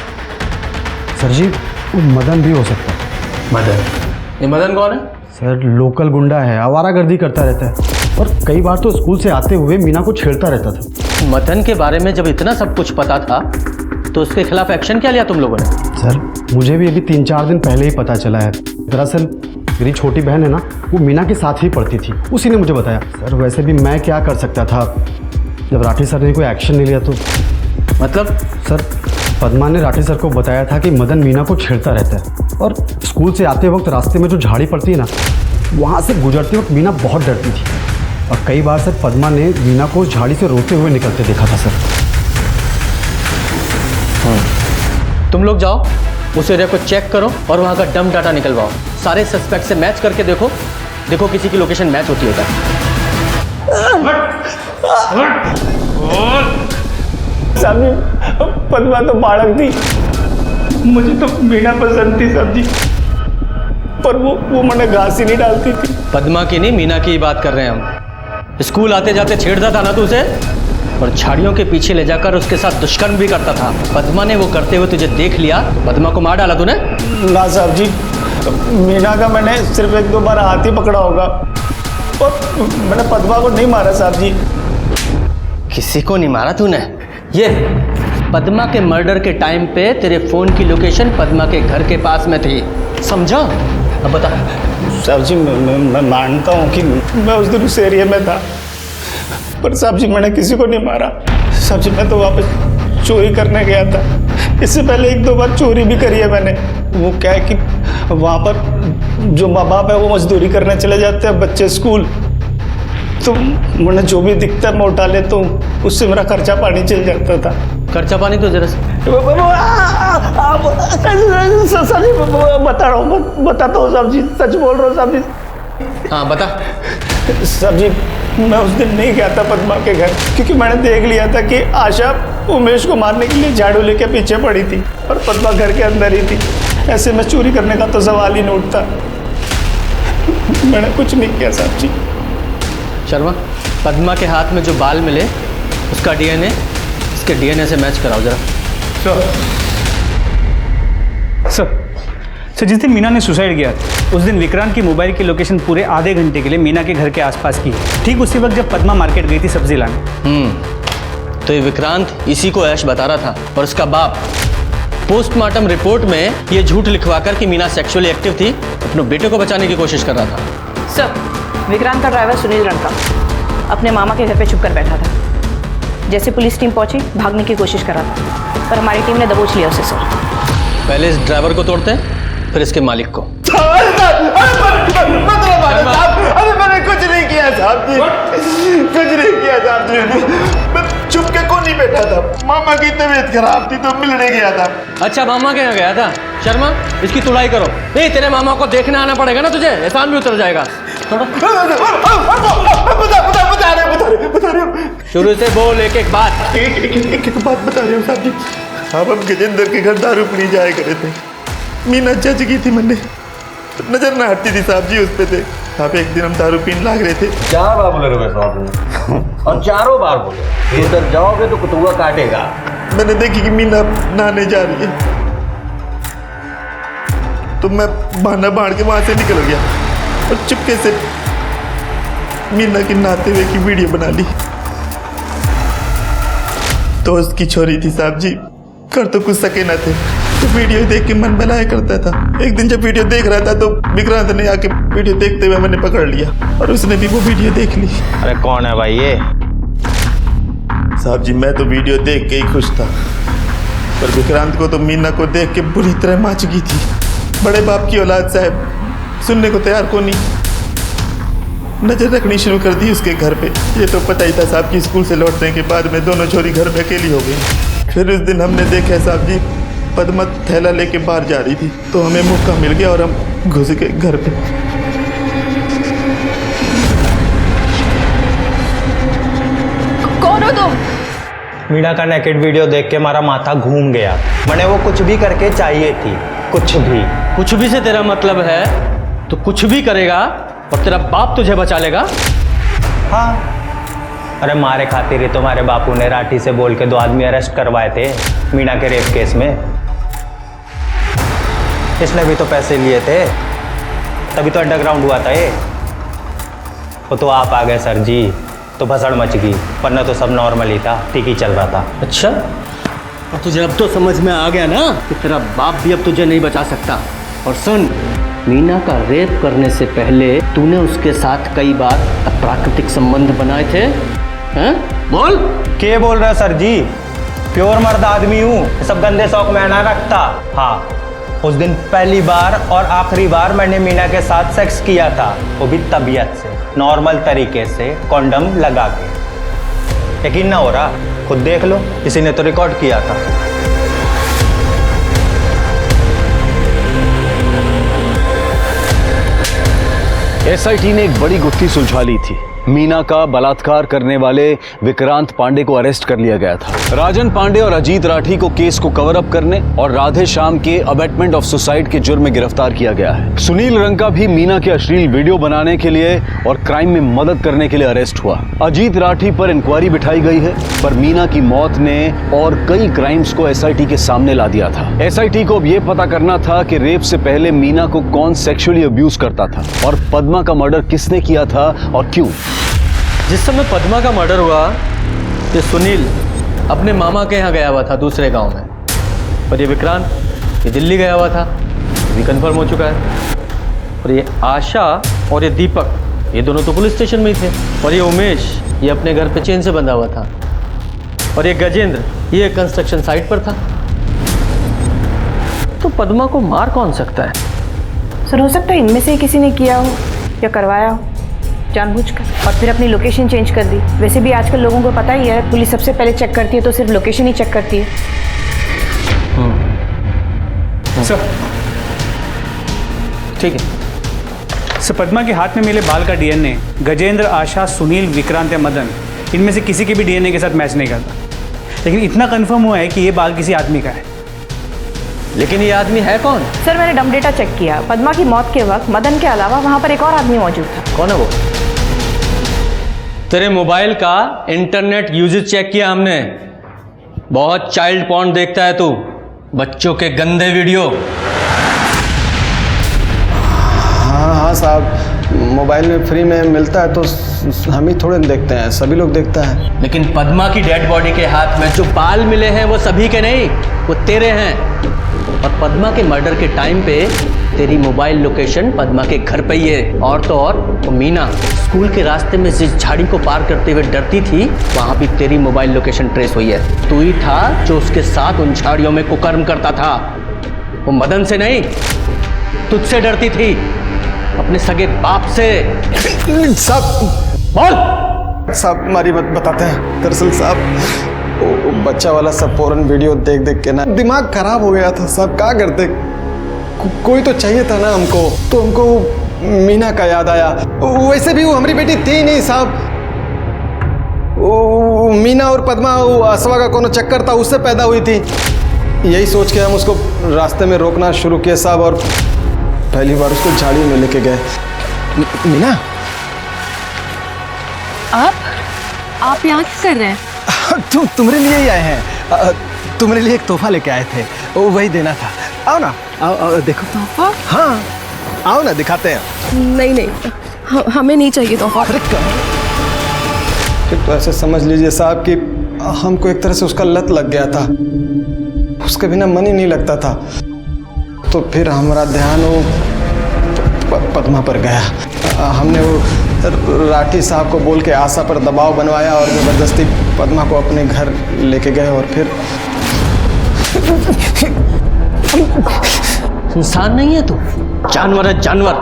सर जी, वो मदन भी हो सकता है। मदन? ये मदन कौन है? सर, लोकल गुंडा है, आवारागर्दी करता रहता है और कई बार तो स्कूल से आते हुए मीना को छेड़ता रहता था। मदन के बारे में जब इतना सब कुछ पता था तो उसके खिलाफ एक्शन क्या लिया तुम लोगों ने? सर, मुझे भी अभी 3-4 दिन पहले ही पता चला है। दरअसल मेरी छोटी बहन है ना, वो मीना के साथ ही पढ़ती थी, उसी ने मुझे बताया। सर वैसे भी मैं क्या कर सकता था, जब राठी सर ने कोई एक्शन नहीं लिया तो। मतलब? सर पद्मा ने राठी सर को बताया था कि मदन मीना को छेड़ता रहता है, और स्कूल से आते वक्त रास्ते में जो झाड़ी पड़ती है ना, वहाँ से गुजरते वक्त मीना बहुत डरती थी, और कई बार सर पद्मा ने मीना को उस झाड़ी से रोते हुए निकलते देखा था सर। तुम लोग जाओ, उस एरिया को चेक करो और वहाँ का डम डाटा निकलवाओ। सारे सस्पेक्ट से मैच करके देखो किसी की लोकेशन मैच होती है साहब पद्मा तो बालक थी, मुझे तो मीना पसंद थी साहब जी, पर वो मैंने घास ही नहीं डालती थी। पद्मा की नहीं, मीना की ही बात कर रहे हैं हम। स्कूल आते जाते छेड़ता था ना तू उसे, और झाड़ियों के पीछे ले जाकर उसके साथ दुष्कर्म भी करता था। पद्मा ने वो करते हुए तुझे देख लिया, पद्मा को मार डाला तूने? ना साहब जी, मीना का मैंने सिर्फ 1-2 बार हाथ ही पकड़ा होगा, और मैंने पद्मा को नहीं मारा साहब जी। किसी को नहीं मारा तूने? ये पद्मा के मर्डर के टाइम पे तेरे फोन की लोकेशन पद्मा के घर के पास में थी, समझा? अब बता। साहब जी मैं मानता हूँ कि मैं उस दिन उस एरिया में था, पर साहब जी मैंने किसी को नहीं मारा। साहब जी मैं तो वापस चोरी करने गया था, इससे पहले 1-2 बार चोरी भी करी है मैंने। वो क्या है कि वहाँ पर जो माँ बाप है वो मजदूरी करने चले जाते हैं, बच्चे स्कूल, तो मैंने जो भी दिखता है मैं उठा लेता हूँ, उससे मेरा खर्चा पानी चल जाता था। खर्चा पानी तो जरा साहब जी बता रहा हूँ, बताता हूँ साहब जी, सच बोल रहा हूँ साहब जी। हाँ बता। साहब जी मैं उस दिन नहीं गया था पद्मा के घर, क्योंकि मैंने देख लिया था कि आशा उमेश को मारने के लिए झाड़ू लेके पीछे पड़ी थी, और पद्मा घर के अंदर ही थी। ऐसे में चोरी करने का तो सवाल ही नहीं उठता। मैंने कुछ नहीं किया साहब जी। शर्मा, पद्मा के हाथ में जो बाल मिले उसका डीएनए इसके डीएनए से मैच कराओ जरा। सर जिस दिन मीना ने सुसाइड किया उस दिन विक्रांत की मोबाइल की लोकेशन पूरे आधे घंटे के लिए मीना के घर के आसपास की है, ठीक उसी वक्त जब पद्मा मार्केट गई थी सब्जी लाने। तो ये विक्रांत इसी को ऐश बता रहा था, और उसका बाप पोस्टमार्टम रिपोर्ट में ये झूठ लिखवाकर कि मीना सेक्सुअली एक्टिव थी, अपने बेटे को बचाने की कोशिश कर रहा था। सर विक्रांत का ड्राइवर सुनील रंका अपने मामा के घर पे छुप कर बैठा था। जैसे पुलिस टीम पहुंची भागने की कोशिश कर रहा था, पर हमारी टीम ने दबोच लिया उसे। सर पहले इस ड्राइवर को तोड़ते हैं, फिर इसके मालिक को। अरे मैंने कुछ नहीं किया साहब जी, कुछ नहीं किया साहब जी। मैं चुप के को नहीं बैठा था, मामा की तबीयत खराब थी तो मिलने गया था। अच्छा मामा के यहाँ गया था? शर्मा इसकी तुड़ाई करो। नहीं तेरे मामा को देखने आना पड़ेगा ना तुझे, एहसान भी उतर जाएगा। बता रहे हो। शुरू से बोल एक बात। एक बात बता रहे हो साहब जी। हम गजेंद्र के घर दारू पीने जाया करे थे, मीना जज की थी, मैंने नजर ना हटती थी साहब जी उस पे थे। आप एक दिन हम दारू पीने लाग रहे थे। 4 बार बोले रहे साहब, और 4 बार बोले उधर जाओगे तो कुतुआ काटेगा। मैंने देखी कि मीना नहाने जा रही है, तो मैं बहाना बाढ़ के वहां से निकल गया और चुपके से मीना की नहाते हुए की वीडियो बना ली। तो उसकी छोरी थी साहब जी, कर तो कुछ सके ना थे, तो वीडियो देख के मन बनाया करता था। एक दिन जब वीडियो देख रहा था तो विक्रांत ने आके वीडियो देखते हुए मैंने पकड़ लिया, और उसने भी वो वीडियो देख ली। अरे कौन है भाई ये? साहब जी मैं तो वीडियो देख के ही खुश था, पर विक्रांत को तो मीना को देख के बुरी तरह माँ चुकी थी। बड़े बाप की औलाद साहब, सुनने को तैयार को नहीं। नजर रखनी शुरू कर दी उसके घर पे। ये तो पता ही था साहब की स्कूल से लौटने के बाद में दोनों छोरी घर में अकेली हो गई। फिर उस दिन हमने देखा साहब जी पद्मा थैला लेके बाहर जा रही थी, तो हमें मौका मिल गया और हम घुस गए घर पे। कौन हो तुम? मीना का नेकेड वीडियो देख के हमारा माथा घूम गया। मैंने वो कुछ भी करके चाहिए थी, कुछ भी। कुछ भी से तेरा मतलब है तो कुछ भी करेगा और तेरा बाप तुझे बचा लेगा? हाँ, अरे मारे खातिर ही तुम्हारे बापू ने राठी से बोल के 2 आदमी अरेस्ट करवाए थे मीना के रेप केस में। इसने भी तो पैसे लिए थे, तभी तो अंडरग्राउंड हुआ था ये। वो तो आप आ गए सर जी, तो भसड़ मच गई, वरना तो सब नॉर्मल ही था, ठीक ही चल रहा था। अच्छा, और तुझे अब तो समझ में आ गया ना कि तेरा बाप भी अब तुझे नहीं बचा सकता। और सुन, मीना का रेप करने से पहले तूने उसके साथ कई बार अप्राकृतिक संबंध बनाए थे, हैं? बोल। के बोल रहा सर जी? प्योर मर्द आदमी हूँ, सब गंदे शौक मैं ना रखता। हाँ, उस दिन पहली बार और आखिरी बार मैंने मीना के साथ सेक्स किया था, वो भी तबीयत से, नॉर्मल तरीके से, कॉन्डम लगा के। यकीन ना हो रहा? खुद देख लो, किसी ने तो रिकॉर्ड किया था। एसआईटी ने एक बड़ी गुत्थी सुलझा ली थी। मीना का बलात्कार करने वाले विक्रांत पांडे को अरेस्ट कर लिया गया था। राजन पांडे और अजीत राठी को केस को कवर अप करने और राधे श्याम के अबेटमेंट ऑफ सुसाइड के जुर्म में गिरफ्तार किया गया है। सुनील रंका भी मीना के अश्लील वीडियो बनाने के लिए और क्राइम में मदद करने के लिए अरेस्ट हुआ। अजीत राठी पर इंक्वायरी बिठाई गई है, पर मीना की मौत ने और कई क्राइम्स को एसआईटी के सामने ला दिया था। एसआईटी को अब यह पता करना था कि रेप से पहले मीना को कौन सेक्सुअली अब्यूज करता था और पद्मा का मर्डर किसने किया था और क्यों। जिस समय पद्मा का मर्डर हुआ, ये सुनील अपने मामा के यहाँ गया हुआ था दूसरे गांव में, और ये विक्रांत ये दिल्ली गया हुआ था, ये कंफर्म हो चुका है। और ये आशा और ये दीपक ये दोनों तो पुलिस स्टेशन में ही थे, और ये उमेश ये अपने घर पे चेन से बंधा हुआ था, और ये गजेंद्र ये कंस्ट्रक्शन साइट पर था। तो पद्मा को मार कौन सकता है? सर, हो सकता है इनमें से किसी ने किया हो या करवाया हो जानबूझकर, और फिर अपनी लोकेशन चेंज कर दी। वैसे भी आजकल लोगों को पता ही है, पुलिस सबसे पहले चेक करती है तो सिर्फ लोकेशन ही चेक करती है। सर, ठीक है सर, पद्मा के हाथ में मिले बाल का डीएनए गजेंद्र, आशा, सुनील, विक्रांत या मदन इनमें से किसी के भी डीएनए के साथ मैच नहीं करता, लेकिन इतना कंफर्म हुआ है कि ये बाल किसी आदमी का है। लेकिन ये आदमी है कौन? सर, मैंने डम डेटा चेक किया। पद्मा की मौत के वक्त मदन के अलावा वहां पर एक और आदमी मौजूद था। कौन है वो? तेरे मोबाइल का इंटरनेट यूजेज चेक किया हमने, बहुत चाइल्ड पॉर्न देखता है तू, बच्चों के गंदे वीडियो। हाँ साहब, मोबाइल में फ्री में मिलता है तो हम ही थोड़े देखते हैं, सभी लोग देखता है। लेकिन पद्मा की डेड बॉडी के हाथ में जो बाल मिले हैं वो सभी के नहीं, वो तेरे हैं। और पद्मा के मर्डर के टाइम पे तेरी मोबाइल लोकेशन पद्मा के घर पे ही है। और तो और वो मीना स्कूल के रास्ते में जिस झाड़ी को पार करते हुए डरती थी, वहां भी तेरी मोबाइल लोकेशन ट्रेस हुई है। तू ही था जो उसके साथ उन झाड़ियों में कुकर्म करता था। वो मदन से नहीं, तुझसे डरती थी, अपने सगे बाप से। साहब बोल। साहब, हमारी बात बताते हैं। दरअसल साहब, वो बच्चा वाला सब फौरन वीडियो देख देख के ना दिमाग खराब हो गया था साहब। क्या करते, कोई तो चाहिए था ना हमको, तो हमको मीना का याद आया। वैसे भी वो हमारी बेटी थी नहीं साहब, मीना और पद्मा असवा का कोनो चक्कर था, उससे पैदा हुई थी। यही सोच के हम उसको रास्ते में रोकना शुरू किया साहब, और पहली बार उसको झाड़ी में लेके गए। मीना, आप यहाँ क्या कर रहे हैं? तुम्हारे लिए ही आए हैं। तुम्हारे लिए एक तोहफा लेके आए थे, वो वही देना था। आओ ना, आओ देखो। तोहफा? हाँ, आओ ना, दिखाते हैं। नहीं, हमें नहीं चाहिए तोहफा। फिर तो ऐसे समझ लीजिए साहब कि हमको एक तरह से उसका लत लग गया था, उसके बिना मन ही नहीं लगता था। तो फिर हमारा ध्यान वो पद्मा पर गया। हमने वो राठी साहब को बोल के आशा पर दबाव बनवाया और ज़बरदस्ती पद्मा को अपने घर लेके गए। और फिर इंसान नहीं है तू, जानवर है, जानवर।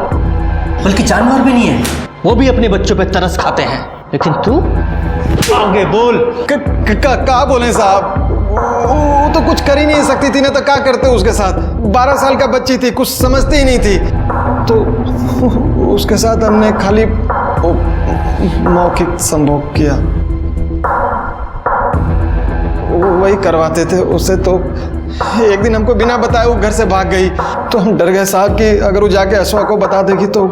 बल्कि जानवर भी नहीं है, वो भी अपने बच्चों पे तरस खाते हैं, लेकिन तू आगे बोल। क्या बोले साहब, वो तो कुछ कर ही नहीं सकती थी ना, तो क्या करते उसके साथ। 12 साल का बच्ची थी, कुछ समझती ही नहीं थी, तो उसके साथ हमने खाली मौखिक संभोग किया, वही करवाते थे उससे। तो एक दिन हमको बिना बताए वो घर से भाग गई, तो हम डर गए साहब कि अगर वो जाके अश्वा को बता देगी तो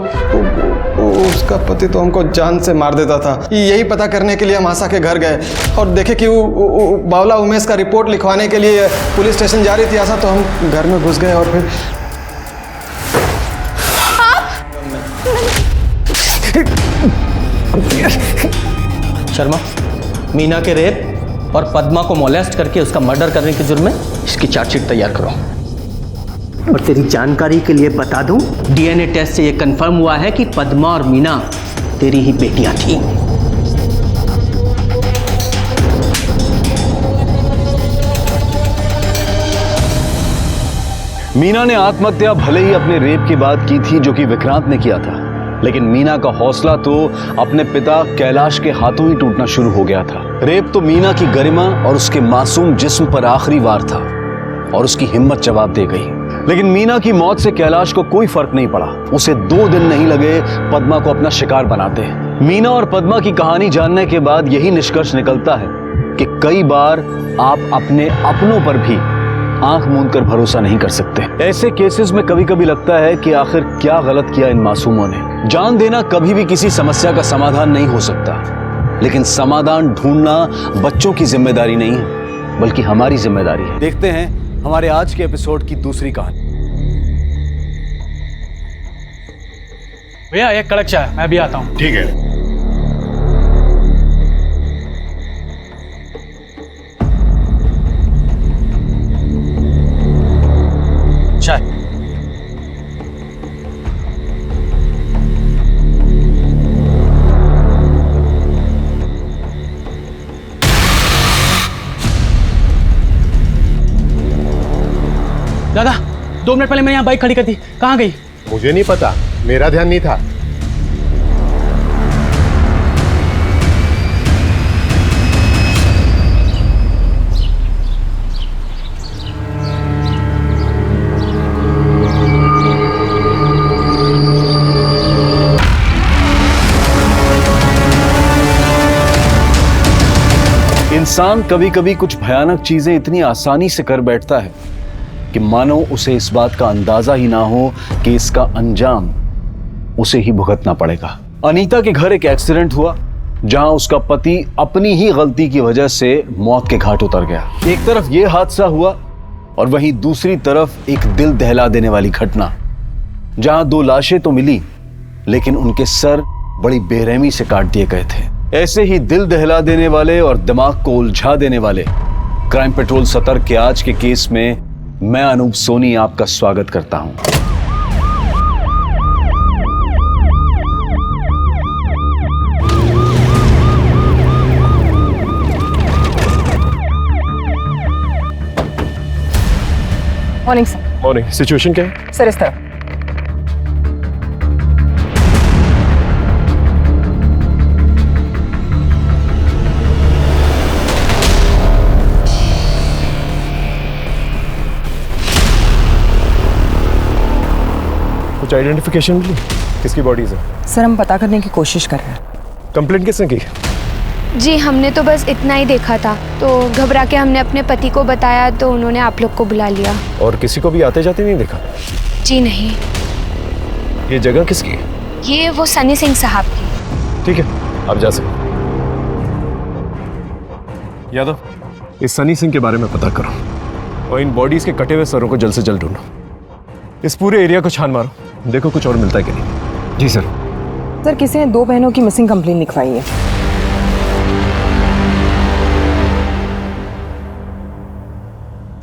उसका पति तो हमको जान से मार देता था। यही पता करने के लिए हम आशा के घर गए और देखे कि वो बावला उमेश का रिपोर्ट लिखवाने के लिए पुलिस स्टेशन जा रही थी आशा। तो हम घर में घुस गए और फिर शर्मा, मीना के रेप और पद्मा को मोलेस्ट करके उसका मर्डर करने के जुर्म में इसकी चार्जशीट तैयार करो। और तेरी जानकारी के लिए बता दूं, डीएनए टेस्ट से यह कंफर्म हुआ है कि पद्मा और मीना तेरी ही बेटियां थी। मीना ने आत्महत्या भले ही अपने रेप के बाद की थी जो कि विक्रांत ने किया था, लेकिन मीना का हौसला तो अपने पिता कैलाश के हाथों ही टूटना शुरू हो गया था। रेप तो मीना की गरिमा और उसके मासूम जिस्म पर आखिरी वार था और उसकी हिम्मत जवाब दे गई। लेकिन मीना की मौत से कैलाश को कोई फर्क नहीं पड़ा। उसे 2 दिन नहीं लगे पद्मा को अपना शिकार बनाते। मीना और पद्मा की कहानी जानने के बाद यही निष्कर्ष निकलता है कि कई बार आप अपने अपनों पर भी आंख मूंद कर भरोसा नहीं कर सकते। ऐसे केसेस में कभी कभी लगता है कि आखिर क्या गलत किया इन मासूमों ने। जान देना कभी भी किसी समस्या का समाधान नहीं हो सकता, लेकिन समाधान ढूंढना बच्चों की जिम्मेदारी नहीं है, बल्कि हमारी जिम्मेदारी है। देखते हैं हमारे आज के एपिसोड की दूसरी कहानी। भैया एक कड़क चाय, मैं भी आता हूँ। ठीक है। चाय। दादा 2 मिनट पहले मैंने यहाँ बाइक खड़ी कर दी, कहाँ गई? मुझे नहीं पता, मेरा ध्यान नहीं था। इंसान कभी कभी कुछ भयानक चीजें इतनी आसानी से कर बैठता है कि मानो उसे इस बात का अंदाजा ही ना हो कि इसका अंजाम उसे ही भुगतना पड़ेगा। अनीता के घर एक एक्सीडेंट हुआ जहां उसका पति अपनी ही गलती की वजह से मौत के घाट उतर गया। एक तरफ यह हादसा हुआ और वहीं दूसरी तरफ एक दिल दहला देने वाली घटना जहां 2 लाशें तो मिली, लेकिन उनके सर बड़ी बेरहमी से काट दिए गए थे। ऐसे ही दिल दहला देने वाले और दिमाग को उलझा देने वाले क्राइम पेट्रोल सतर्क के आज के केस में मैं अनूप सोनी आपका स्वागत करता हूं। Morning sir. मॉर्निंग। सिचुएशन क्या है? सर इस तरफ। कुछ आइडेंटिफिकेशन मिली? किसकी बॉडीज है? सर हम पता करने की कोशिश कर रहे हैं। कंप्लेंट किसने की? जी हमने तो बस इतना ही देखा था, तो घबरा के हमने अपने पति को बताया तो उन्होंने आप लोग को बुला लिया। और किसी को भी आते जाते नहीं देखा? जी नहीं। ये जगह किसकी है? ये वो सनी सिंह साहब की। ठीक है, आप जा सकते। यादव, इस सनी सिंह के बारे में पता करो और इन बॉडीज के कटे हुए सरों को जल्द से जल्द ढूंढो। इस पूरे एरिया को छान मारो, देखो कुछ और मिलता है कि नहीं। जी सर। सर किसी ने 2 बहनों की मिसिंग कंप्लेंट लिखवाई है।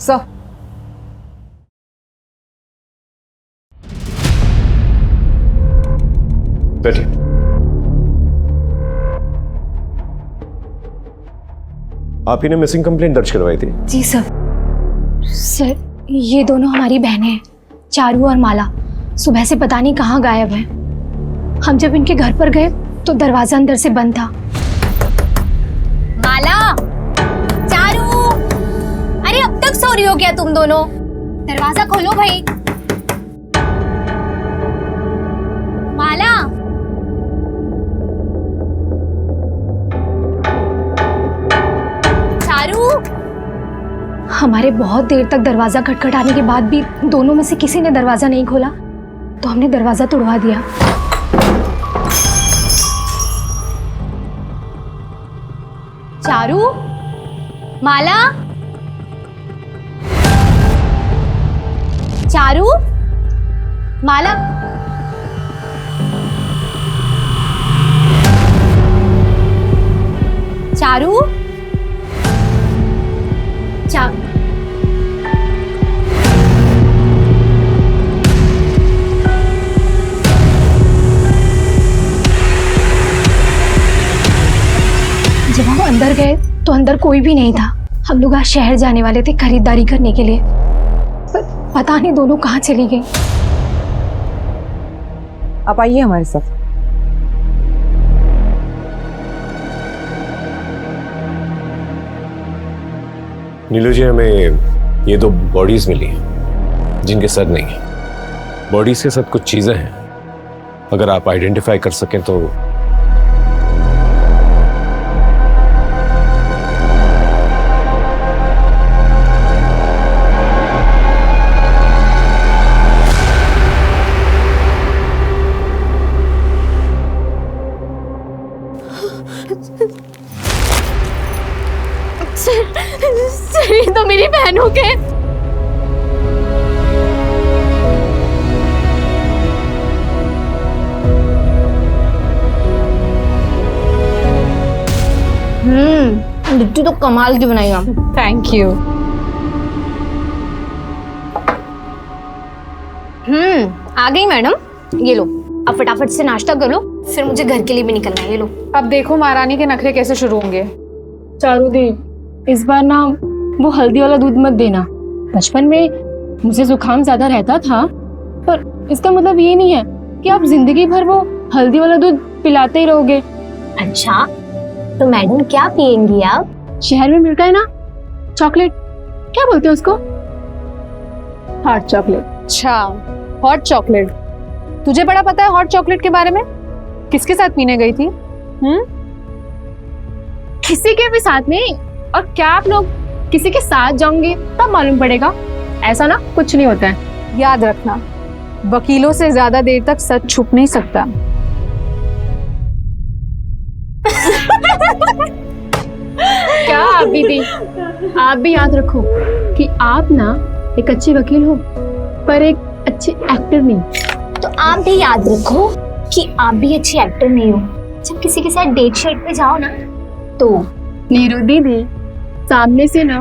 सर बैठिए। आप ही ने मिसिंग कंप्लेंट दर्ज करवाई थी? जी सर। सर ये दोनों हमारी बहनें हैं, चारू और माला। सुबह से पता नहीं कहाँ गायब हैं। हम जब इनके घर पर गए तो दरवाजा अंदर से बंद था। माला, चारू, अरे अब तक सो रही हो क्या तुम दोनों? दरवाजा खोलो भाई। माला, चारू। हमारे बहुत देर तक दरवाजा खटखटाने के बाद भी दोनों में से किसी ने दरवाजा नहीं खोला, तो हमने दरवाजा तोड़वा दिया। चारू, माला, चारू, माला, चारू, अंदर गए तो अंदर कोई भी नहीं था। हम लोग आज शहर जाने वाले थे खरीदारी करने के लिए, पर पता नहीं दोनों कहाँ चली गई। आप आइए हमारे साथ। नीलू जी, हमें ये 2 बॉडीज मिली हैं जिनके सर नहीं है। बॉडीज के साथ कुछ चीजें हैं, अगर आप आइडेंटिफाई कर सकें तो। सर ये तो मेरी बहनों के। लिट्टी तो कमाल की बनाई आप। Thank you. आ गई मैडम, ये लो अब फटाफट से नाश्ता कर लो, फिर मुझे घर के लिए भी निकलना है। ये लो। अब देखो महारानी के नखरे कैसे शुरू होंगे। चारू दी, इस बार ना वो हल्दी वाला दूध मत देना। बचपन में मुझे जुकाम ज्यादा रहता था, पर इसका मतलब ये नहीं है कि आप जिंदगी भर वो हल्दी वाला दूध पिलाते ही रहोगे। अच्छा, तो मैडम क्या पियेंगी आप? शहर में मिलता है ना चॉकलेट, क्या बोलते हैं उसको? Hot chocolate. अच्छा, हॉट चॉकलेट। तुझे बड़ा पता है हॉट चॉकलेट के बारे में? किसके साथ पीने गई थी? किसी के भी साथ नहीं। और क्या आप लोग किसी के साथ जाओगे तब मालूम पड़ेगा, ऐसा ना कुछ नहीं होता है। याद रखना, वकीलों से ज्यादा देर तक सच छुप नहीं सकता। क्या आप दीदी, आप भी याद रखो कि आप ना एक अच्छे वकील हो, पर एक अच्छे एक्टर नहीं। तो आप भी याद रखो कि आप भी अच्छी एक्टर नहीं हो। जब किसी के साथ डेट शेट पे जाओ ना, तो नीरू दीदी सामने से ना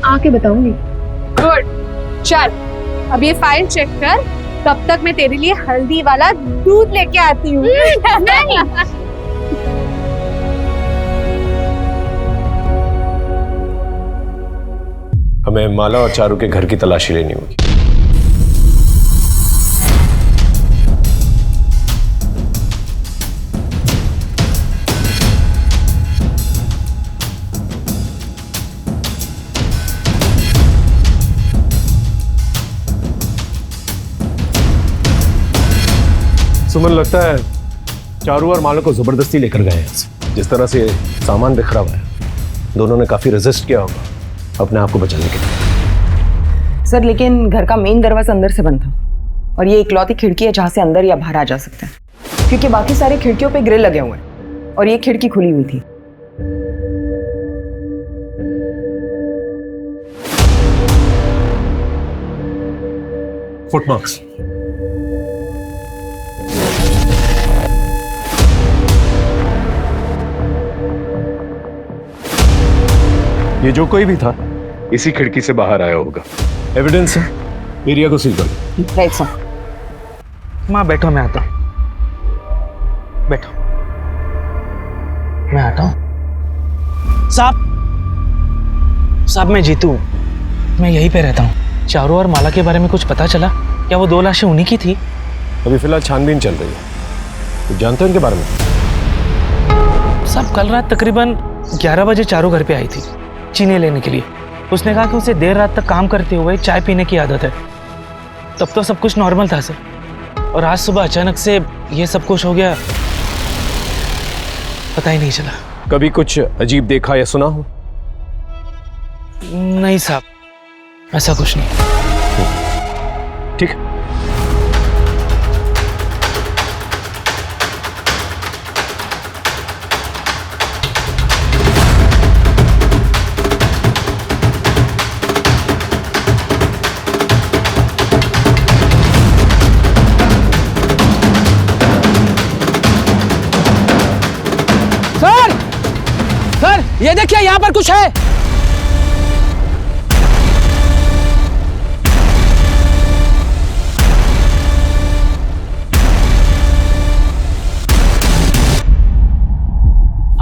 आके बताऊंगी। गुड, चल अब ये फाइल चेक कर, तब तक मैं तेरे लिए हल्दी वाला दूध लेके आती हूँ। नहीं। हमें माला और चारू के घर की तलाशी लेनी होगी। सुमन, लगता है चारू और माला को जबरदस्ती लेकर गए हैं। जिस तरह से सामान बिखरा हुआ है, दोनों ने काफी रेजिस्ट किया होगा अपने आप को बचाने के लिए। सर, लेकिन घर का मेन दरवाजा अंदर से बंद था और ये इकलौती खिड़की है जहां से अंदर या बाहर आ जा सकते हैं, क्योंकि बाकी सारी खिड़कियों पे ग्रिल लगे हुए हैं और ये खिड़की खुली हुई थी। फुटमार्क्स। ये जो कोई भी था इसी खिड़की से बाहर आया होगा। एविडेंस है, एरिया को सील कर। Right sir. माँ बैठो, मैं आता हूँ। बैठो, मैं आता हूँ। साहब मैं जीतू हूँ, मैं यहीं पे रहता हूँ। चारू और माला के बारे में कुछ पता चला? क्या वो 2 लाशें उन्हीं की थी? अभी फिलहाल छानबीन चल रही है। तो जानते हो इनके बारे में? साहब कल रात तकरीबन 11 बजे चारू घर पे आई थी चीनी लेने के लिए। उसने कहा कि उसे देर रात तक काम करते हुए चाय पीने की आदत है। तब तो सब कुछ नॉर्मल था सर, और आज सुबह अचानक से ये सब कुछ हो गया, पता ही नहीं चला। कभी कुछ अजीब देखा या सुना हो? नहीं साहब, ऐसा कुछ नहीं। ठीक है। ये देखिए, यहाँ पर कुछ है।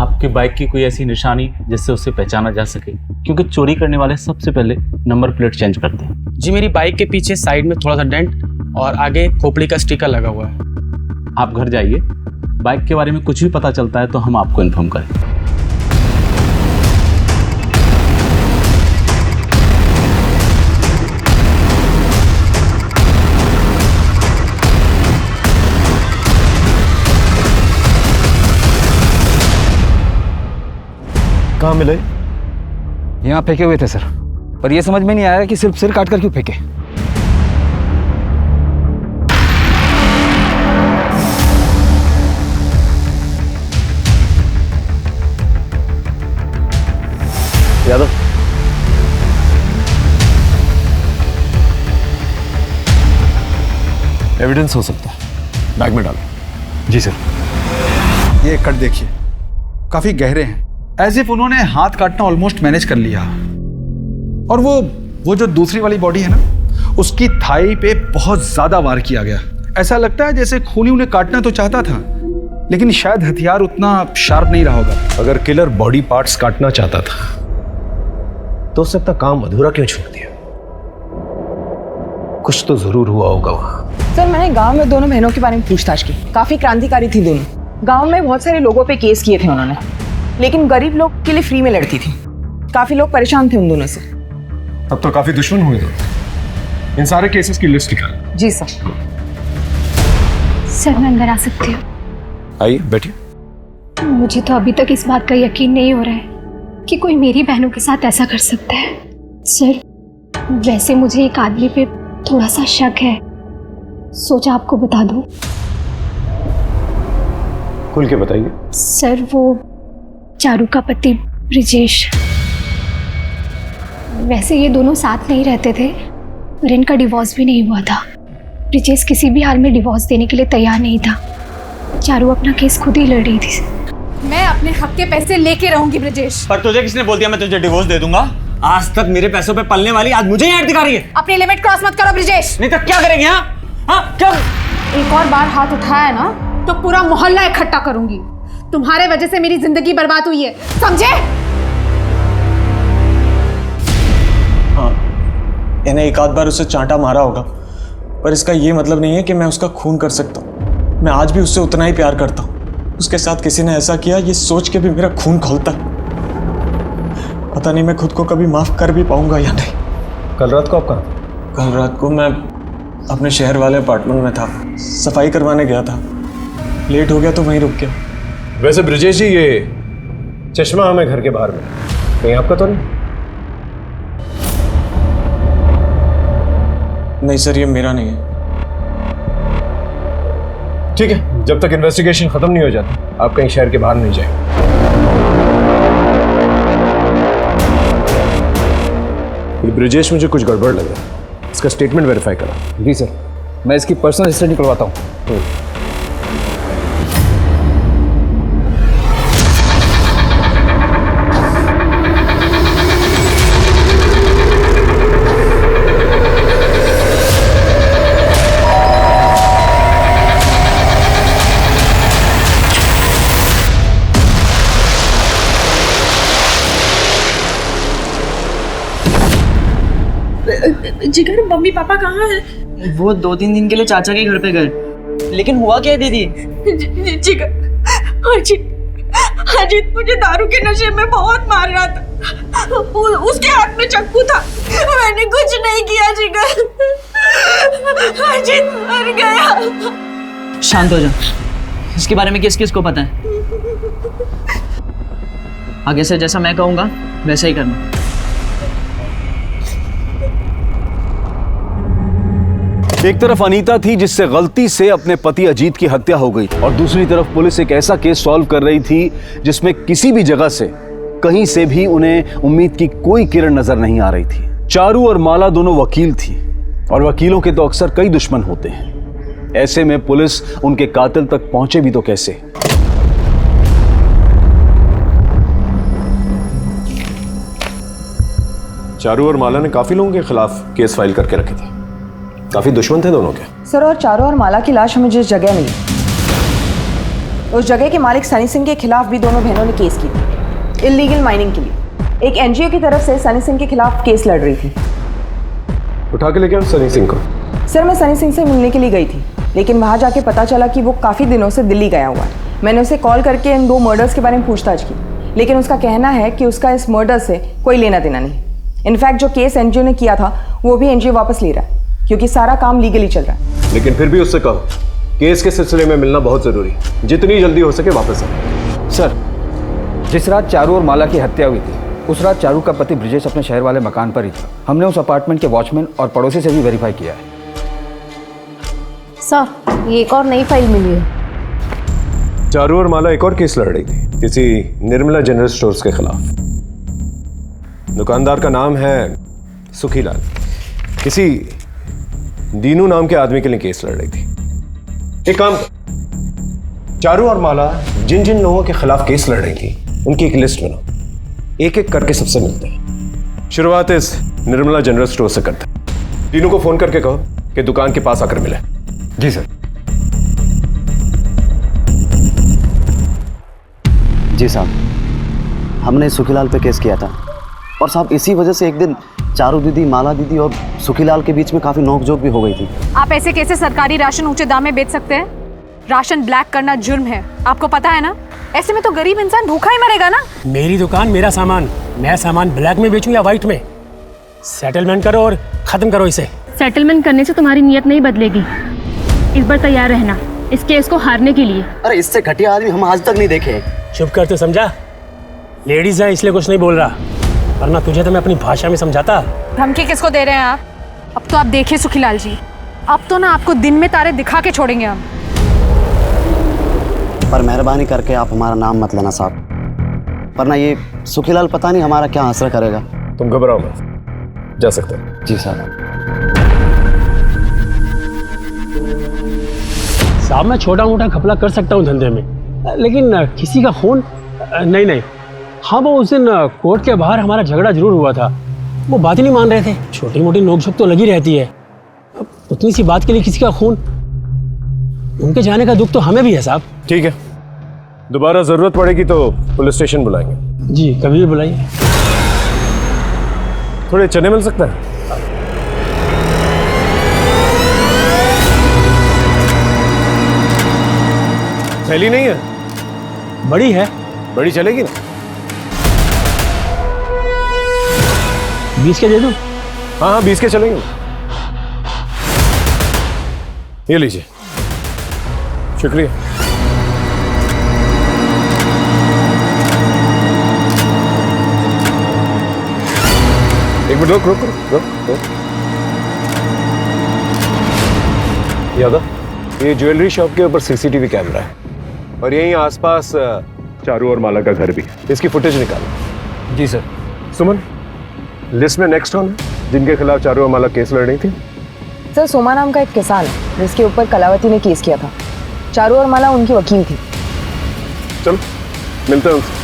आपके बाइक की कोई ऐसी निशानी जिससे उसे पहचाना जा सके, क्योंकि चोरी करने वाले सबसे पहले नंबर प्लेट चेंज करते हैं। जी मेरी बाइक के पीछे साइड में थोड़ा सा डेंट और आगे खोपड़ी का स्टिकर लगा हुआ है। आप घर जाइए, बाइक के बारे में कुछ भी पता चलता है तो हम आपको इन्फॉर्म करें। कहाँ मिले? यहाँ फेंके हुए थे सर, पर ये समझ में नहीं आया कि सिर्फ सिर काट कर क्यों फेंके। यादव, एविडेंस हो सकता है, बैग में डालो। जी सर। ये कट देखिए, काफी गहरे हैं, एज इफ उन्होंने हाथ काटना ऑलमोस्ट मैनेज कर लिया। और वो जो दूसरी वाली बॉडी है ना, उसकी थाई पे बहुत ज्यादा वार किया गया। ऐसा लगता है जैसे खूनी उन्हें काटना तो चाहता था, लेकिन शायद हथियार उतना शार्प नहीं रहा होगा। अगर किलर बॉडी पार्ट्स काटना चाहता था तो उसने अपना काम अधूरा क्यों छोड़ दिया? कुछ तो जरूर हुआ होगा वहां। सर मैंने गांव में दोनों बहनों के बारे में पूछताछ की, काफी क्रांतिकारी थी दोनों। गांव में बहुत सारे लोगों पे केस किए थे उन्होंने, लेकिन गरीब लोग के लिए फ्री में लड़ती थी। काफी लोग परेशान थे उन दोनों से। अब तो काफी दुश्मन हुए थे। इन सारे केसेस की लिस्ट निकाल। जी सर। सर मैं अंदर आ सकती हूँ? आइए बैठिए। मुझे तो अभी तक इस बात का यकीन नहीं हो रहा है कि कोई मेरी बहनों के साथ ऐसा कर सकता है। सर वैसे मुझे एक आदमी पे थोड़ा सा शक है, सोचा आपको बता दूं। खुल के बताइए। सर वो चारू का पति ब्रिजेश, वैसे ये दोनों साथ नहीं रहते थे, पर इनका डिवोर्स भी नहीं हुआ था। ब्रिजेश किसी भी हाल में डिवोर्स देने के लिए तैयार नहीं था। चारू अपना केस खुद ही लड़ रही थी। मैं अपने हक के पैसे लेके रहूंगी ब्रिजेश। पर तुझे किसने बोल दिया मैं तुझे डिवोर्स दे दूंगा? आज तक मेरे पैसों पे पलने वाली आज मुझे ही ऐड दिखा रही है। अपनी लिमिट क्रॉस मत करो ब्रिजेश। नहीं तो क्या करेंगे? क्या? एक और बार हाथ उठाया ना तो पूरा मोहल्ला इकट्ठा करूंगी। तुम्हारे वजह से मेरी जिंदगी बर्बाद हुई है, समझे? हाँ, इन्हें एक आध बार उसे चांटा मारा होगा, पर इसका ये मतलब नहीं है कि मैं उसका खून कर सकता हूँ। मैं आज भी उससे उतना ही प्यार करता हूँ। उसके साथ किसी ने ऐसा किया ये सोच के भी मेरा खून खौलता है। पता नहीं मैं खुद को कभी माफ कर भी पाऊंगा या नहीं। कल रात को आप कहाँ थे? कल रात को मैं अपने शहर वाले अपार्टमेंट में था, सफाई करवाने गया था। लेट हो गया तो वहीं रुक गया। वैसे ब्रिजेश जी, ये चश्मा हमें घर के बाहर में कहीं आपका तो नहीं? नहीं सर, ये मेरा नहीं है। ठीक है, जब तक इन्वेस्टिगेशन खत्म नहीं हो जाती आप कहीं शहर के बाहर नहीं जाए। ब्रिजेश मुझे कुछ गड़बड़ लगा, इसका स्टेटमेंट वेरीफाई करा। जी सर, मैं इसकी पर्सनल हिस्ट्री निकलवाता हूँ। जिगर मम्मी पापा कहाँ हैं? वो 2-3 दिन के लिए चाचा के घर पे गए। लेकिन हुआ क्या है दीदी? जिगर अजीत मुझे दारू के नशे में बहुत मार रहा था। उसके हाथ में चाकू था, मैंने कुछ नहीं किया। जिगर अजीत मर गया। शांत हो जा, इसके बारे में किस किस को पता है? आगे से जैसा मैं कहूँगा वैसा ही करना। एक तरफ अनीता थी जिससे गलती से अपने पति अजीत की हत्या हो गई, और दूसरी तरफ पुलिस एक ऐसा केस सॉल्व कर रही थी जिसमें किसी भी जगह से, कहीं से भी उन्हें उम्मीद की कोई किरण नजर नहीं आ रही थी। चारू और माला दोनों वकील थी, और वकीलों के तो अक्सर कई दुश्मन होते हैं। ऐसे में पुलिस उनके कातिल तक पहुंचे भी तो कैसे? चारू और माला ने काफी लोगों के खिलाफ केस फाइल करके रखे थे, काफी दुश्मन थे दोनों के। सर, और चारू और माला की लाश हमें जिस जगह मिली उस जगह के मालिक सनी सिंह के खिलाफ भी दोनों बहनों ने केस की थी, इलीगल माइनिंग के लिए। एक एनजीओ की तरफ से सनी सिंह के खिलाफ केस लड़ रही थी। उठा के लेके आओ सनी सिंह को। सर मैं सनी सिंह से मिलने के लिए गई थी, लेकिन वहाँ जाके पता चला कि वो काफ़ी दिनों से दिल्ली गया हुआ है। मैंने उसे कॉल करके इन 2 मर्डर्स के बारे में पूछताछ की, लेकिन उसका कहना है कि उसका इस मर्डर से कोई लेना देना नहीं। इनफैक्ट जो केस एनजीओ ने किया था वो भी एनजीओ वापस ले रहा है, क्योंकि सारा काम लीगली चल रहा है। लेकिन फिर भी उससे कहो केस के सिलसिले में मिलना बहुत जरूरी, जितनी जल्दी हो सके वापस आए। सर, जिस रात चारू और माला की हत्या हुई थी उस रात चारू का पति ब्रिजेश अपने शहर वाले मकान पर ही था। हमने उस अपार्टमेंट के वॉचमैन और पड़ोसी से भी वेरीफाई किया है। सर ये एक और नई फाइल मिली है। चारू और माला एक और केस लड़ रही थी किसी निर्मला जनरल स्टोर्स के खिलाफ। दुकानदार का नाम है सुखीलाल। किसी दीनू नाम के आदमी के लिए केस लड़ रही थी। एक काम कर, चारू और माला जिन जिन लोगों के खिलाफ केस लड़ रही थी उनकी एक लिस्ट बनाओ, एक एक करके सबसे मिलते हैं। शुरुआत इस निर्मला जनरल स्टोर से करते हैं। दीनू को फोन करके कहो कि दुकान के पास आकर मिले। जी सर। जी साहब, हमने सुखीलाल पे केस किया था और साहब इसी वजह से एक दिन चारू दीदी, माला दीदी और सुखीलाल के बीच में काफी नोकझोंक भी हो गई थी। आप ऐसे कैसे सरकारी राशन ऊंचे दाम में बेच सकते हैं? राशन ब्लैक करना जुर्म है, आपको पता है ना? ऐसे में तो गरीब इंसान भूखा ही मरेगा ना। मेरी दुकान, मेरा सामान, मैं सामान ब्लैक में बेचूं या व्हाइट में? सेटलमेंट करो और खत्म करो इसे। सेटलमेंट करने से तुम्हारी नीयत नहीं बदलेगी। इस बार तैयार रहना इस केस को हारने के लिए। अरे इससे घटिया आदमी हम आज तक नहीं देखे। चुप कर, तो समझा? लेडीज है इसलिए कुछ नहीं बोल रहा, वरना तुझे तो मैं अपनी भाषा में समझाता। धमकी किसको दे रहे हैं आप? अब तो आप देखिए सुखीलाल जी, अब तो ना आपको दिन में तारे दिखा के छोड़ेंगे हम। पर मेहरबानी करके आप हमारा नाम मत लेना साहब, वरना ये सुखीलाल पता नहीं हमारा क्या असर करेगा। तुम घबराओ मत, जा सकते हो। जी साहब। साहब मैं छोटा मोटा घपला कर सकता हूँ धंधे में, लेकिन किसी का खून नहीं। हाँ वो उस दिन कोर्ट के बाहर हमारा झगड़ा जरूर हुआ था, वो बात ही नहीं मान रहे थे। छोटी मोटी नोकझोंक तो लगी रहती है, उतनी सी बात के लिए किसी का खून, उनके जाने का दुख तो हमें भी है साहब। ठीक है, दोबारा जरूरत पड़ेगी तो पुलिस स्टेशन बुलाएंगे। जी कभी भी बुलाइए। थोड़े चने मिल सकता है? थैली नहीं है? बड़ी है। बड़ी चलेगी ना? 20 के दे दूं? हाँ 20 के चलेंगे। ये लीजिए। शुक्रिया। एक मिनट रुक। यादव, ये ज्वेलरी शॉप के ऊपर सीसीटीवी कैमरा है और यहीं आसपास चारू और माला का घर भी। इसकी फुटेज निकालो। जी सर। सुमन, लिस्ट में नेक्स्ट कौन है जिनके खिलाफ चारू और माला केस लड़ रही थी? सर सोमा नाम का एक किसान है जिसके ऊपर कलावती ने केस किया था। चारू और माला उनकी वकील थी। चलो मिलते हैं उनसे।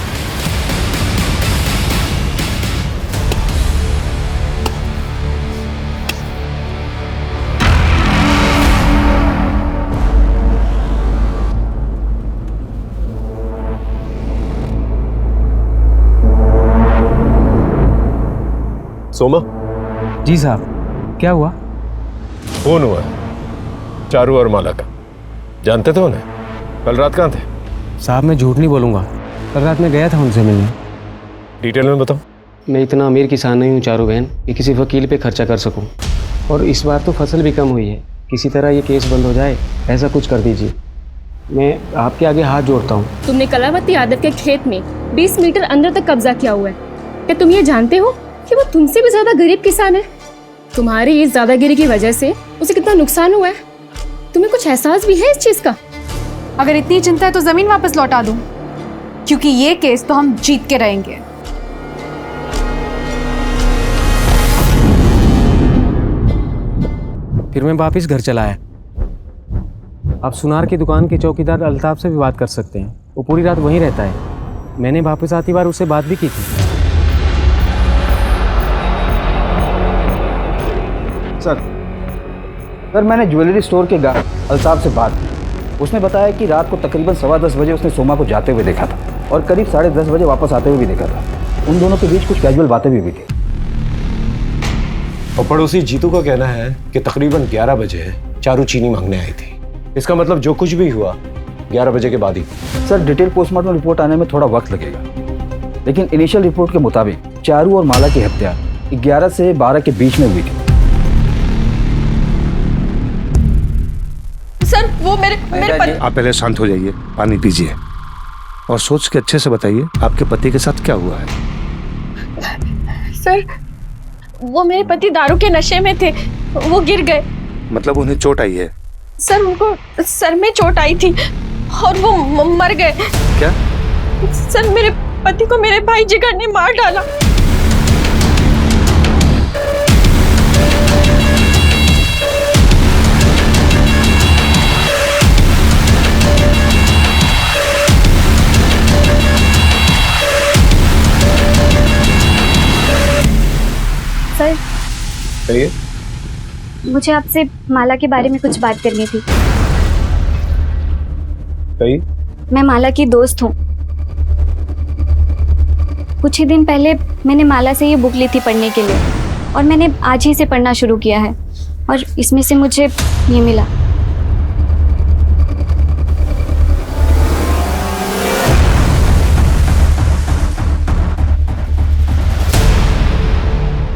सोमा। जी साहब, क्या हुआ? फोन हुआ चारू और माला का। जानते थे उन्हें? कल रात कहाँ थे? साहब मैं झूठ नहीं बोलूँगा, कल रात में गया था उनसे मिलने। डिटेल में बताओ। मैं इतना अमीर किसान नहीं हूँ चारू बहन कि किसी वकील पे खर्चा कर सकूँ, और इस बार तो फसल भी कम हुई है। किसी तरह ये केस बंद हो जाए, ऐसा कुछ कर दीजिए। मैं आपके आगे हाथ जोड़ता हूँ। तुमने कलावती यादव के खेत में 20 मीटर अंदर तक कब्जा किया हुआ है। क्या तुम ये जानते हो कि वो तुमसे भी ज्यादा गरीब किसान है? तुम्हारी इस ज्यादागिरी की वजह से उसे कितना नुकसान हुआ है, तुम्हें कुछ एहसास भी है इस चीज का? अगर इतनी चिंता है तो जमीन वापस लौटा दूं, क्योंकि ये केस तो हम जीत के रहेंगे। फिर मैं वापस घर चला आया। आप सुनार की दुकान के चौकीदार अल्ताफ से भी बात कर सकते हैं, वो पूरी रात वहीं रहता है। मैंने वापस आती बार उससे बात भी की थी। सर मैंने ज्वेलरी स्टोर के गार्ड अल्ताफ से बात की। उसने बताया कि रात को तकरीबन 10:15 बजे उसने सोमा को जाते हुए देखा था और करीब 10:30 बजे वापस आते हुए भी देखा था। उन दोनों के बीच कुछ कैजुअल बातें भी हुई थी। और पड़ोसी जीतू का कहना है कि तकरीबन 11 बजे चारू चीनी मांगने आई थी। इसका मतलब जो कुछ भी हुआ 11 बजे के बाद ही। सर डिटेल पोस्टमार्टम रिपोर्ट आने में थोड़ा वक्त लगेगा, लेकिन इनिशियल रिपोर्ट के मुताबिक चारू और माला की हत्या 11 से 12 के बीच में हुई थी। सर वो मेरे पति। आप पहले शांत हो जाइए, पानी पीजिए और सोच के अच्छे से बताइए आपके पति के साथ क्या हुआ है। सर वो मेरे पति दारू के नशे में थे, वो गिर गए। मतलब उन्हें चोट आई है? सर उनको सर में चोट आई थी और वो मर गए। क्या? सर मेरे पति को मेरे भाई जिगर ने मार डाला। सर कहिए। मुझे आपसे माला के बारे में कुछ बात करनी थी। कहिए। मैं माला की दोस्त हूँ। कुछ ही दिन पहले मैंने माला से ये बुक ली थी पढ़ने के लिए और मैंने आज ही से पढ़ना शुरू किया है और इसमें से मुझे ये मिला।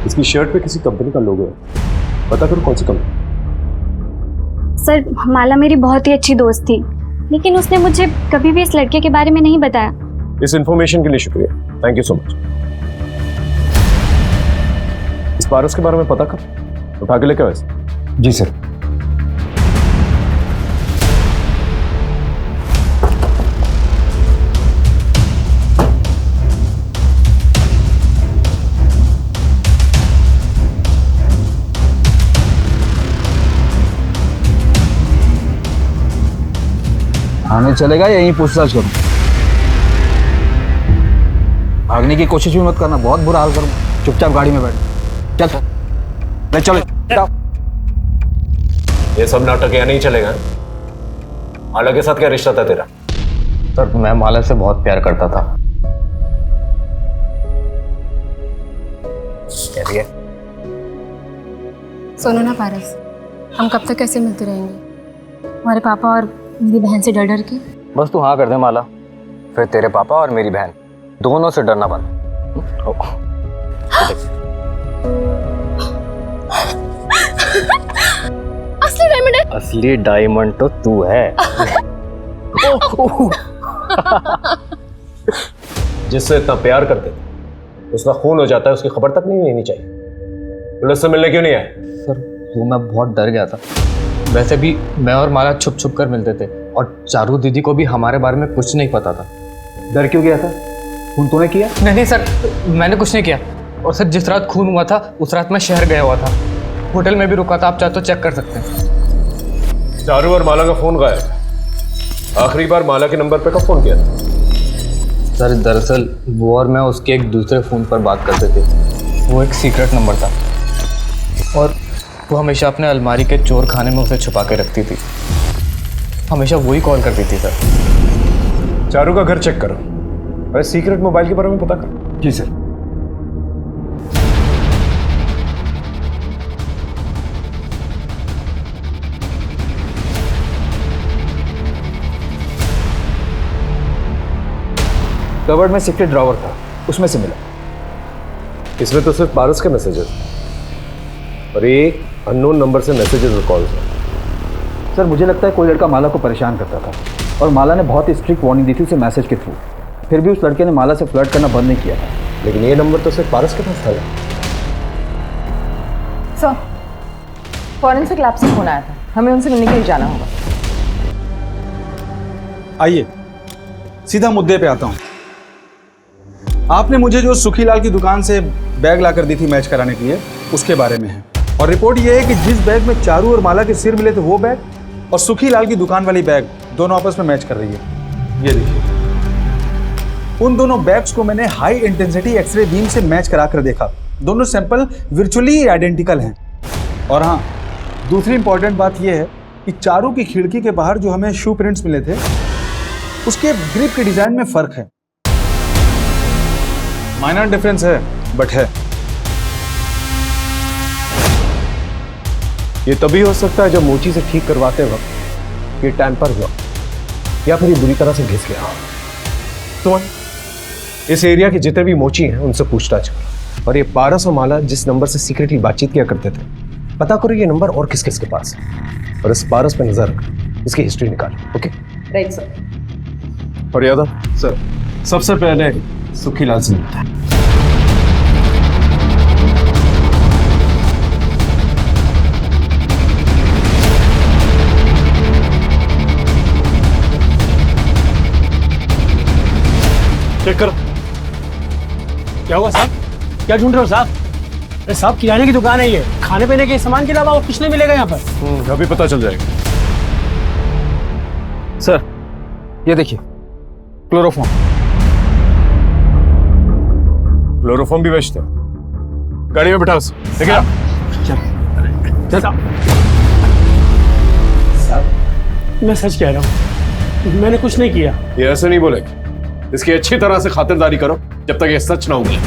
इसकी शर्ट पे किसी कंपनी का लोगो है, पता करो कौन सी कंपनी। सर माला मेरी बहुत ही अच्छी दोस्त थी, लेकिन उसने मुझे कभी भी इस लड़के के बारे में नहीं बताया। इस इंफॉर्मेशन के लिए शुक्रिया, थैंक यू सो मच। इस पारस के बारे में पता कर, उठा के लेके वैसे। जी सर। थाने चलेगा या यहीं पूछताछ करूं? भागने की कोशिश भी मत करना, बहुत बुरा हाल करूं। चुपचाप गाड़ी में बैठ। चल ले चलो। ये सब नाटक यहाँ नहीं चलेगा। माला के साथ क्या रिश्ता था तेरा? सर मैं माला से बहुत प्यार करता था। सुनो ना पारस, हम कब तक ऐसे मिलते रहेंगे? हमारे पापा और मेरी बहन से डर डर के। बस तू हाँ कर दे माला, फिर तेरे पापा और मेरी बहन दोनों से डरना बंद। असली डायमंड है। असली डायमंड तो तू है। जिससे इतना प्यार करते थे उसका खून हो जाता है, उसकी खबर तक नहीं लेनी चाहिए। पुलिस से मिलने क्यों नहीं आए? सर वो मैं बहुत डर गया था। वैसे भी मैं और माला छुप छुप कर मिलते थे और चारू दीदी को भी हमारे बारे में कुछ नहीं पता था। डर क्यों गया था? खून तूने किया? नहीं सर, मैंने कुछ नहीं किया। और सर जिस रात खून हुआ था उस रात मैं शहर गया हुआ था, होटल में भी रुका था, आप चाहे तो चेक कर सकते हैं। चारू और माला का फोन गायब है। आखिरी बार माला के नंबर पे कब फोन किया था? सर दरअसल वो और मैं उसके एक दूसरे फ़ोन पर बात करते थे। वो एक सीक्रेट नंबर था और वो हमेशा अपने अलमारी के चोर खाने में उसे छुपा के रखती थी। हमेशा वही कॉल करती थी सर। चारू का घर चेक करो, वैसे सीक्रेट मोबाइल के बारे में पता करो। जी सर। कवर्ड में सीक्रेट ड्रॉवर था, उसमें से मिला। इसमें तो सिर्फ पारस के मैसेजेस और एक अननोन नंबर से मैसेजेस और कॉल्स हैं। सर मुझे लगता है कोई लड़का माला को परेशान करता था और माला ने बहुत ही स्ट्रिक्ट वार्निंग दी थी उसे मैसेज के थ्रू। फिर भी उस लड़के ने माला से फ्लर्ट करना बंद नहीं किया था। लेकिन ये नंबर तो सिर्फ पारस के पास था। सर फॉरेंसिक लैब से फोन आया था, हमें उनसे मिलने के लिए जाना होगा। आइए सीधा मुद्दे पे आता हूँ। आपने मुझे जो सुखीलाल की दुकान से बैग लाकर दी थी मैच कराने के लिए, उसके बारे में है। और रिपोर्ट ये है कि जिस बैग में चारू और माला के सिर मिले थे वो बैग और सुखीलाल की दुकान वाली बैग दोनों आपस में मैच कर रही है। ये देखिए, उन दोनों बैग्स को मैंने हाई इंटेंसिटी एक्सरे बीम से मैच करा कर देखा। दोनों सैंपल वर्चुअली आइडेंटिकल हैं। और हाँ, दूसरी इंपॉर्टेंट बात यह है कि चारू की खिड़की के बाहर जो हमें शू प्रिंट्स मिले थे उसके ग्रिप के डिजाइन में फर्क है। माइनर डिफरेंस है बट है। ये तभी हो सकता है जब मोची से ठीक करवाते वक्त ये टैंपर हुआ या फिर ये बुरी तरह से घिस गया। तो इस एरिया के जितने भी मोची हैं उनसे पूछताछ करो और ये पारस और माला जिस नंबर से सीक्रेटली बातचीत किया करते थे पता करो ये नंबर और किस किस के पास है और इस पारस पे नजर रखो, इसकी हिस्ट्री निकालो। Okay right sir. और यादव सर, सबसे पहले सुखीलाल से मिलता है। चेक करो। क्या हुआ साहब? क्या ढूंढ रहे हो साहब? अरे साहब किराने की दुकान है ये, खाने पीने के सामान के अलावा और कुछ नहीं मिलेगा यहाँ पर। अभी पता चल जाएगा। सर ये देखिए क्लोरोफॉर्म। क्लोरोफॉर्म भी बेचते हो? गाड़ी में बिठा उसे, ठीक है? चल साहब मैं सच कह रहा हूँ, मैंने कुछ नहीं किया। ये ऐसे नहीं बोलेगा, इसकी अच्छी तरह से खातिरदारी करो जब तक ये सच ना उगले।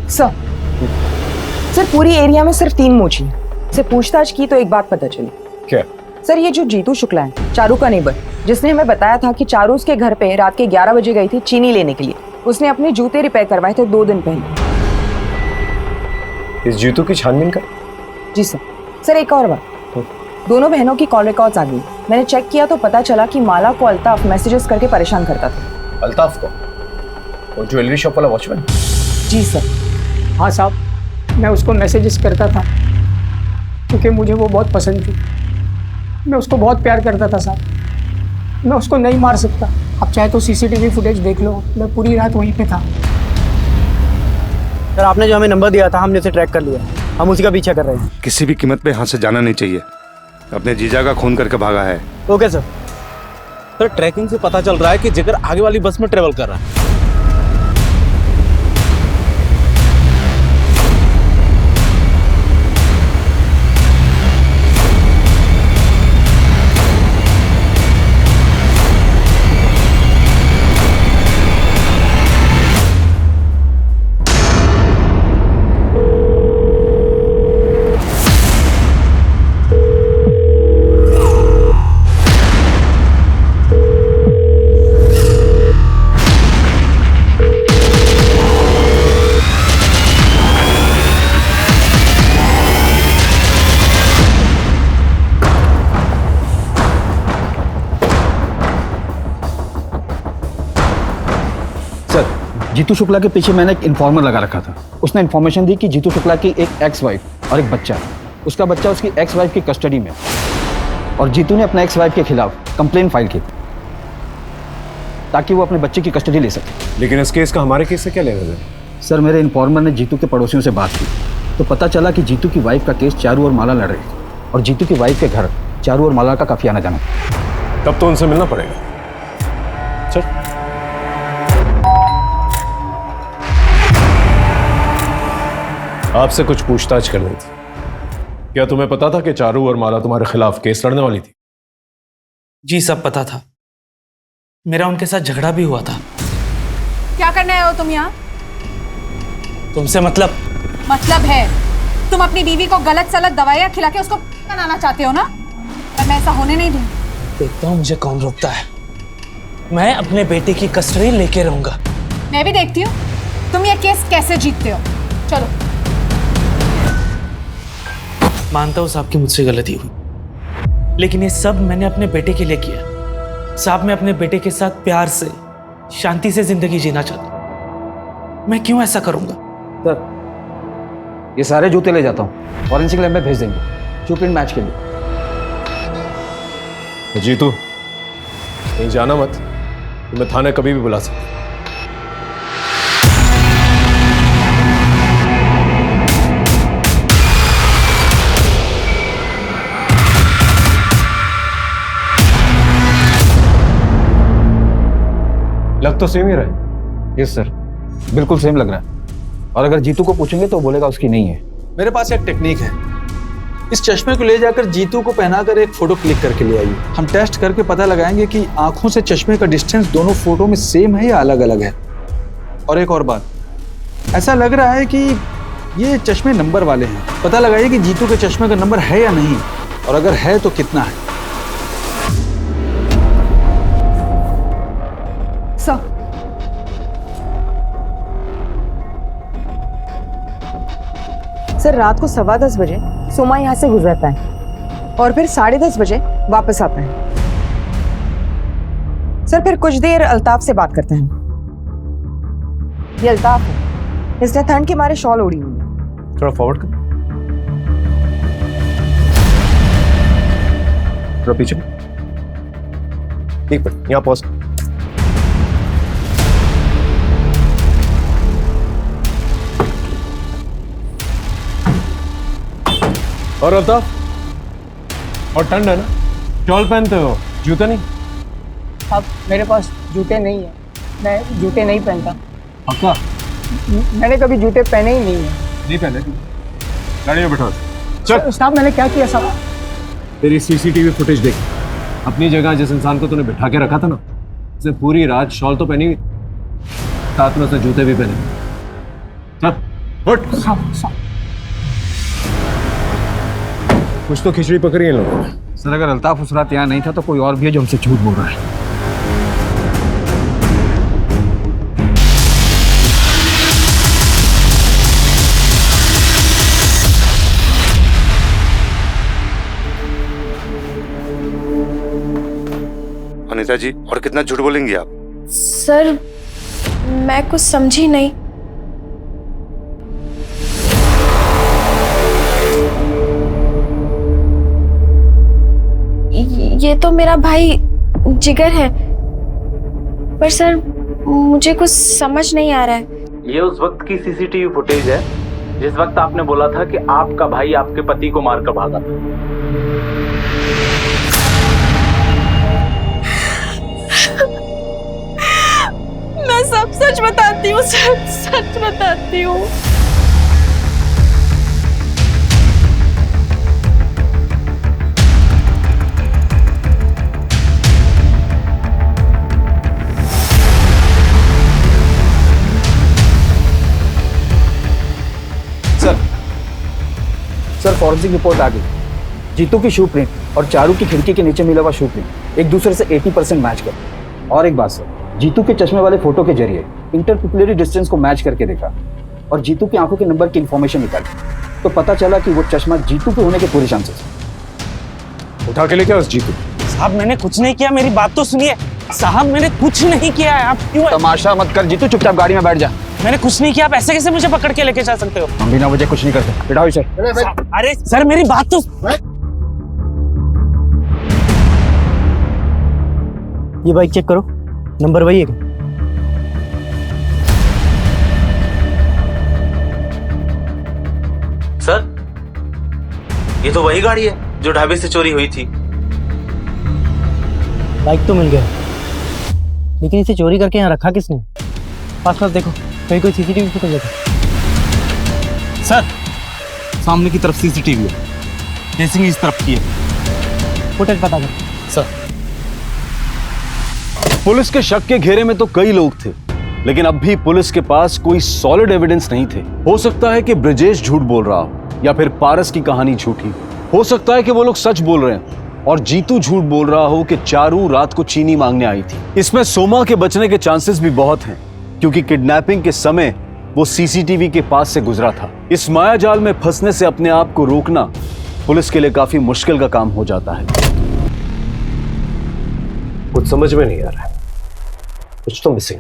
सर पूरी एरिया में सिर्फ 3 मोची हैं। से पूछताछ की तो एक बात पता चली। क्या? सर ये जो जीतू शुक्ला है, चारू का नेबर, जिसने हमें बताया था कि चारू उसके घर पे रात के 11 बजे गई थी चीनी लेने के लिए। उसने अपने जूते रिपेयर करवाए थे 2 दिन पहले। इस जीतू की छानबीन कर। जी सर। सर एक और बात, दोनों बहनों की कॉल रिकॉर्ड्स आ गई। मैंने चेक किया तो पता चला कि माला को अल्ताफ मैसेजेस करके परेशान करता था। अल्ताफ को? वो ज्वेलरी शॉप वाला वॉचमैन? जी सर। हाँ साहब, मैं उसको मैसेजेस करता था क्योंकि मुझे वो बहुत पसंद थी। मैं उसको बहुत प्यार करता था साहब। मैं उसको नहीं मार सकता। आप चाहे तो सीसीटीवी फुटेज देख लो, मैं पूरी रात वहीं पे था। सर आपने जो हमें नंबर दिया था हमने उसे ट्रैक कर लिया, हम उसी का पीछा कर रहे हैं। किसी भी कीमत पे यहाँ से जाना नहीं चाहिए। अपने जीजा का खून करके भागा है। Okay sir. सर ट्रैकिंग से पता चल रहा है कि जिगर आगे वाली बस में ट्रेवल कर रहा है। जीतू शुक्ला के पीछे मैंने एक इन्फॉर्मर लगा रखा था। उसने इन्फॉर्मेशन दी कि जीतू शुक्ला की एक एक्स वाइफ और एक बच्चा है। उसका बच्चा उसकी एक्स वाइफ की कस्टडी में और जीतू ने अपना एक्स वाइफ के खिलाफ कंप्लेन फाइल की ताकि वो अपने बच्चे की कस्टडी ले सके। लेकिन इस केस का हमारे केस से क्या लेना देना? सर मेरे इन्फॉर्मर ने जीतू के पड़ोसियों से बात की तो पता चला कि जीतू की वाइफ का केस चारू और माला लड़ रही थी और जीतू की वाइफ के घर चारू और माला का काफी आना जाना। तब तो उनसे मिलना पड़ेगा। चल। आपसे कुछ पूछताछ करनी थी। क्या तुम्हें पता था कि चारू और माला तुम्हारे खिलाफ केस लड़ने वाली थी? जी सब पता था। मेरा उनके साथ झगड़ा भी हुआ था। क्या करने आए हो तुम यहाँ? तुमसे मतलब है तुम अपनी बीवी को गलत सलत दवाइयाँ खिला के उसको बनाना चाहते हो ना? और मैं ऐसा होने नहीं दूंगी। देखता हूँ मुझे कौन रोकता है। मैं अपने बेटे की कस्टडी लेके रहूंगा। मैं भी देखती हूँ तुम ये केस कैसे जीतते हो। चलो। मानता हूँ साहब की मुझसे गलती हुई, लेकिन ये सब मैंने अपने बेटे के लिए किया। साहब मैं अपने बेटे के साथ प्यार से शांति से जिंदगी जीना चाहता हूँ। मैं क्यों ऐसा करूंगा? सर ये सारे जूते ले जाता हूँ, फॉरेंसिक लैब में भेज देंगे शू प्रिंट मैच के लिए। जीतू कहीं जाना मत, तुम्हें थाने कभी भी बुला सकते। लग तो सेम ही रहा है। यस सर, बिल्कुल सेम लग रहा है। और अगर जीतू को पूछेंगे तो बोलेगा उसकी नहीं है। मेरे पास एक टेक्निक है, इस चश्मे को ले जाकर जीतू को पहनाकर एक फोटो क्लिक करके ले आइए। हम टेस्ट करके पता लगाएंगे कि आंखों से चश्मे का डिस्टेंस दोनों फोटो में सेम है या अलग अलग है। और एक और बात, ऐसा लग रहा है कि ये चश्मे नंबर वाले हैं। पता लगाइए कि जीतू के चश्मे का नंबर है या नहीं, और अगर है तो कितना है। सर रात को 10:15 बजे सोमा यहाँ से गुजरता है और फिर 10:30 बजे वापस आता है। सर फिर कुछ देर अल्ताफ से बात करते हैं। ये अल्ताफ है, इसने ठंड के मारे शॉल ओढ़ी हुई है। थोड़ा फॉरवर्ड कर, थोड़ा पीछे, एक मिनट यहाँ पॉज। और अल्ताफ, और ठंड है ना, शॉल पहनते हो, जूता नहीं? अब मेरे पास जूते नहीं है, मैं जूते नहीं पहनता। पक्का? मैंने कभी जूते पहने ही नहीं है। नहीं पहने? गाड़ी में बैठो, चल। साहब मैंने क्या किया साहब? तेरी सीसीटीवी फुटेज देख। अपनी जगह जिस इंसान को तूने बिठा के रखा था ना, उसने पूरी रात शॉल तो पहनी, साथ में उसने जूते भी पहने। चल उठ। कुछ तो खिचड़ी पकड़ी है लोगों ने। सर अगर अल्ताफ उस रात यहाँ नहीं था तो कोई और भी है जो हमसे झूठ बोल रहा है। अनीता जी, और कितना झूठ बोलेंगी आप? सर मैं कुछ समझी नहीं। ये तो मेरा भाई जिगर है, पर सर मुझे कुछ समझ नहीं आ रहा है। ये उस वक्त की सीसीटीवी फुटेज है जिस वक्त आपने बोला था कि आपका भाई आपके पति को मारकर भागा था। मैं सब सच बताती हूँ सर, सच बताती हूँ। सर फॉरेंसिक रिपोर्ट आ गई। जीतू की शू प्रिंट और चारू की खिड़की के नीचे मिला हुआ शू प्रिंट एक दूसरे से 80% मैच कर। और एक बात सर, जीतू के चश्मे वाले फोटो के जरिए इंटरपिपुलरी डिस्टेंस को मैच करके देखा और जीतू की आंखों के नंबर की इंफॉर्मेशन निकाली तो पता चला कि वो चश्मा जीतू के होने के पूरे चांसेस हैं। उठा के लेके उस जीतू। साहब मैंने कुछ नहीं किया, मेरी बात तो सुनिए। साहब मैंने कुछ नहीं किया है, आप क्यों तमाशा मत कर जीतू, चुपचाप गाड़ी में बैठ जा। मैंने कुछ नहीं किया, आप ऐसे कैसे मुझे पकड़ के लेके जा सकते हो? हम बिना वजह कुछ नहीं करते, बिठाओ इसे। अरे सर मेरी बात तो। ये बाइक चेक करो, नंबर वही है। सर ये तो वही गाड़ी है जो ढाबे से चोरी हुई थी। बाइक तो मिल गया, लेकिन इसे चोरी करके यहाँ रखा किसने? पास पास देखो, कहीं कोई सीसीटीवी फुटेज है? सर सामने की तरफ सीसीटीवी है, जैसे इस तरफ की है। फुटेज पता कर सर। पुलिस के शक के घेरे में तो कई लोग थे, लेकिन अब भी पुलिस के पास कोई सॉलिड एविडेंस नहीं थे। हो सकता है कि ब्रजेश झूठ बोल रहा हो या फिर पारस की कहानी झूठी हो सकता है कि वो लोग सच बोल रहे हैं और जीतू झूठ बोल रहा हो कि चारू रात को चीनी मांगने आई थी। इसमें सोमा के बचने के चांसेस भी बहुत हैं क्योंकि किडनैपिंग के समय वो सीसीटीवी के पास से गुजरा था। इस माया जाल में फंसने से अपने आप को रोकना पुलिस के लिए काफी मुश्किल का काम हो जाता है। कुछ समझ में नहीं आ रहा है, कुछ तो मिसिंग।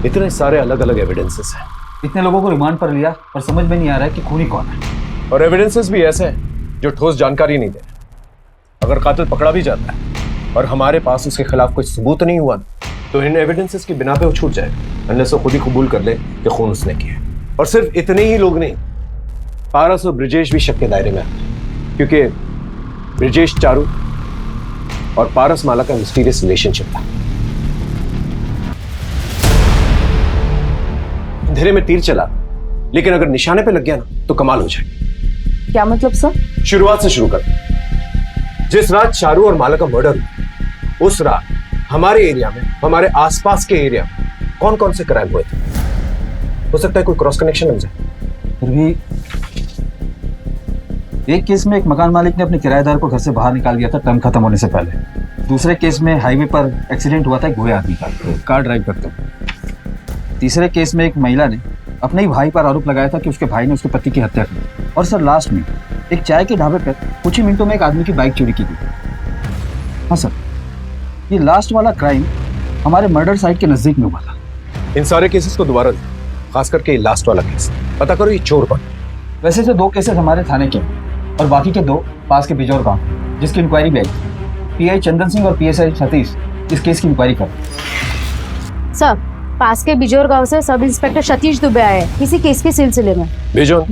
इतने सारे अलग अलग एविडेंसेस हैं। इतने लोगों को रिमांड पर लिया और समझ में नहीं आ रहा है कि खूनी कौन है। और एविडेंसेस भी ऐसे हैं जो ठोस जानकारी नहीं दे। अगर कातिल पकड़ा भी जाता है और हमारे पास उसके खिलाफ कोई सबूत नहीं हुआ तो इन एविडेंसेस की बिना पे वो छूट जाएगा, अनलेस वो खुद ही कबूल कर ले कि खून उसने किया। और सिर्फ इतने ही लोग नहीं, पारस और ब्रजेश भी शक के दायरे में आते हैं क्योंकि ब्रजेश चारू और पारस माला का मिस्टीरियस रिलेशनशिप था। अंधेरे में तीर चला, लेकिन अगर निशाने पे लग गया ना तो कमाल हो जाए। क्या मतलब सर? शुरुआत से शुरू कर। जिस रात चारू और माला का मर्डर हुआ, उस रात हमारे एरिया में, हमारे आसपास के एरिया में कौन कौन से क्राइम हुए थे? हो सकता है कोई क्रॉस कनेक्शन मिल जाए। फिर भी एक केस में एक मकान मालिक ने अपने किराएदार को घर से बाहर निकाल दिया था टर्म खत्म होने से पहले। दूसरे केस में हाईवे पर एक्सीडेंट हुआ था एक बूढ़े आदमी का, कार ड्राइव करते हुए। तीसरे केस में एक महिला ने अपने ही भाई पर आरोप लगाया था कि उसके भाई ने उसके पति की हत्या की। और सर लास्ट में एक चाय के ढाबे पर कुछ ही मिनटों में एक आदमी की बाइक चोरी की गई। हाँ सर, ये लास्ट वाला क्राइम हमारे मर्डर साइट के नजदीक में हुआ था। इन सारे केसेस को दोबारा, खास करके लास्ट वाला केस, पता करो ये चोर कौन। वैसे तो 2 केसेस हमारे थाने के और बाकी के 2 पास के बिजौर गांव, जिसकी इंक्वायरी भी आई। पीआई चंदन सिंह और पीएसआई सतीश इस केस की इंक्वायरी कर। सर, पास के बिजौर गांव से सब इंस्पेक्टर सतीश दुबे आए हैं इसी केस के सिलसिले में। भेजो।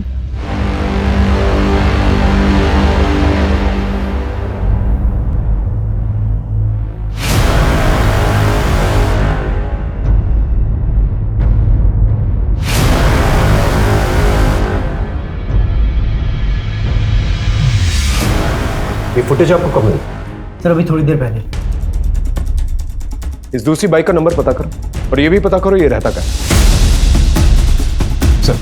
ये फुटेज आपको कब मिली? सर अभी थोड़ी देर पहले। इस दूसरी बाइक का नंबर पता करो और ये भी पता करो ये रहता कहाँ। सर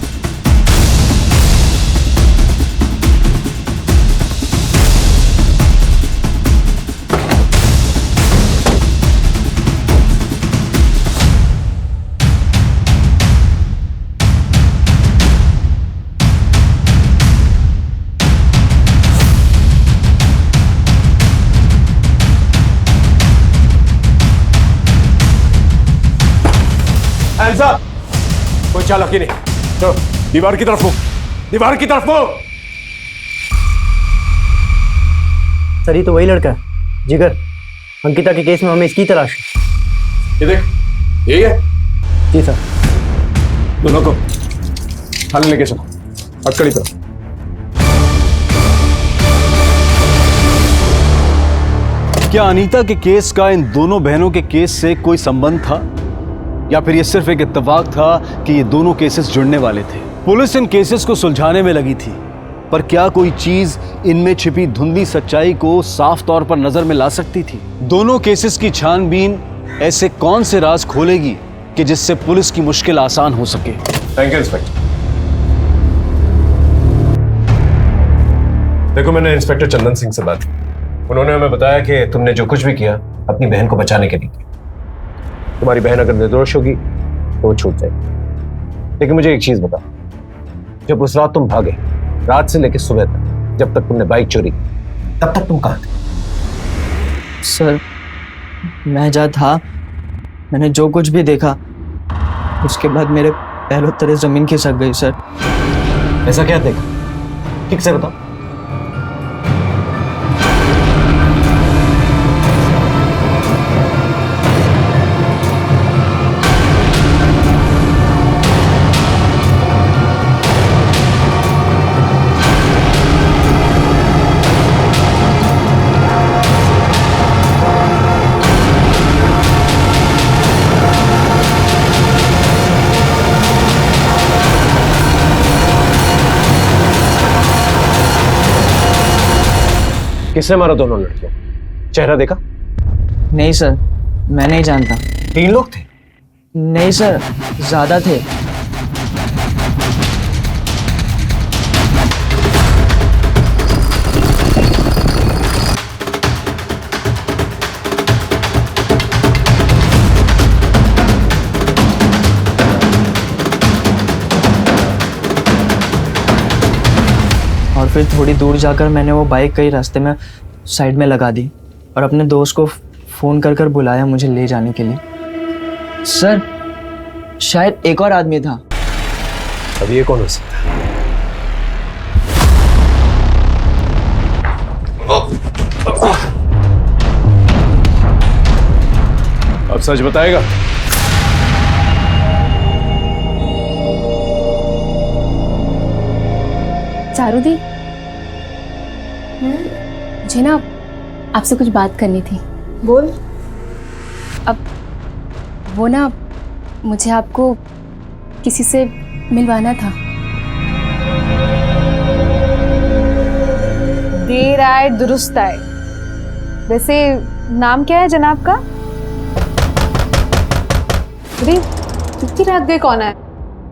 कोई चालाकी नहीं। चलो दीवार की तरफ हो, दीवार की तरफ हो। सर ये तो वही लड़का है, जिगर। अंकिता के केस में हमें इसकी तलाश है। ये देख, यही है। जी सर। दोनों को थाने लेके चलो, अटकड़ी तरफ। क्या अनीता के केस का इन दोनों बहनों के केस से कोई संबंध था, या फिर यह सिर्फ एक इत्तेफाक था कि ये दोनों केसेस जुड़ने वाले थे? पुलिस इन केसेस को सुलझाने में लगी थी, पर क्या कोई चीज इनमें छिपी धुंधली सच्चाई को साफ तौर पर नजर में ला सकती थी? दोनों केसेस की छानबीन ऐसे कौन से राज खोलेगी कि जिससे पुलिस की मुश्किल आसान हो सके? Thank you inspector. देखो मैंने इंस्पेक्टर चंदन सिंह से बात की। उन्होंने हमें बताया कि तुमने जो कुछ भी किया अपनी बहन को बचाने के लिए किया। तुम्हारी बहन अगर निर्दोष होगी तो वो छूट जाएगी। लेकिन मुझे एक चीज बता, जब उस रात तुम भागे, रात से लेकर सुबह तक, जब तक तुमने बाइक चोरी की, तब तक तुम कहाँ थे? सर मैं जहाँ था, मैंने जो कुछ भी देखा, उसके बाद मेरे पैरों तले जमीन खिसक गई सर। ऐसा क्या देखा, ठीक से बताओ। किसने मारा दोनों लड़कियों? चेहरा देखा? नहीं सर, मैं नहीं जानता। 3 लोग थे? नहीं सर, ज्यादा थे। और फिर थोड़ी दूर जाकर मैंने वो बाइक कहीं रास्ते में साइड में लगा दी और अपने दोस्त को फ़ोन कर कर बुलाया मुझे ले जाने के लिए। सर शायद एक और आदमी था। अब ये कौन हो सकता है? अब सच बताएगा? चारू दी, मुझे ना आपसे कुछ बात करनी थी। बोल। अब वो ना मुझे आपको किसी से मिलवाना था। देर आए दुरुस्त आए। वैसे नाम क्या है जनाब का? अरे इतनी रात गए कौन है?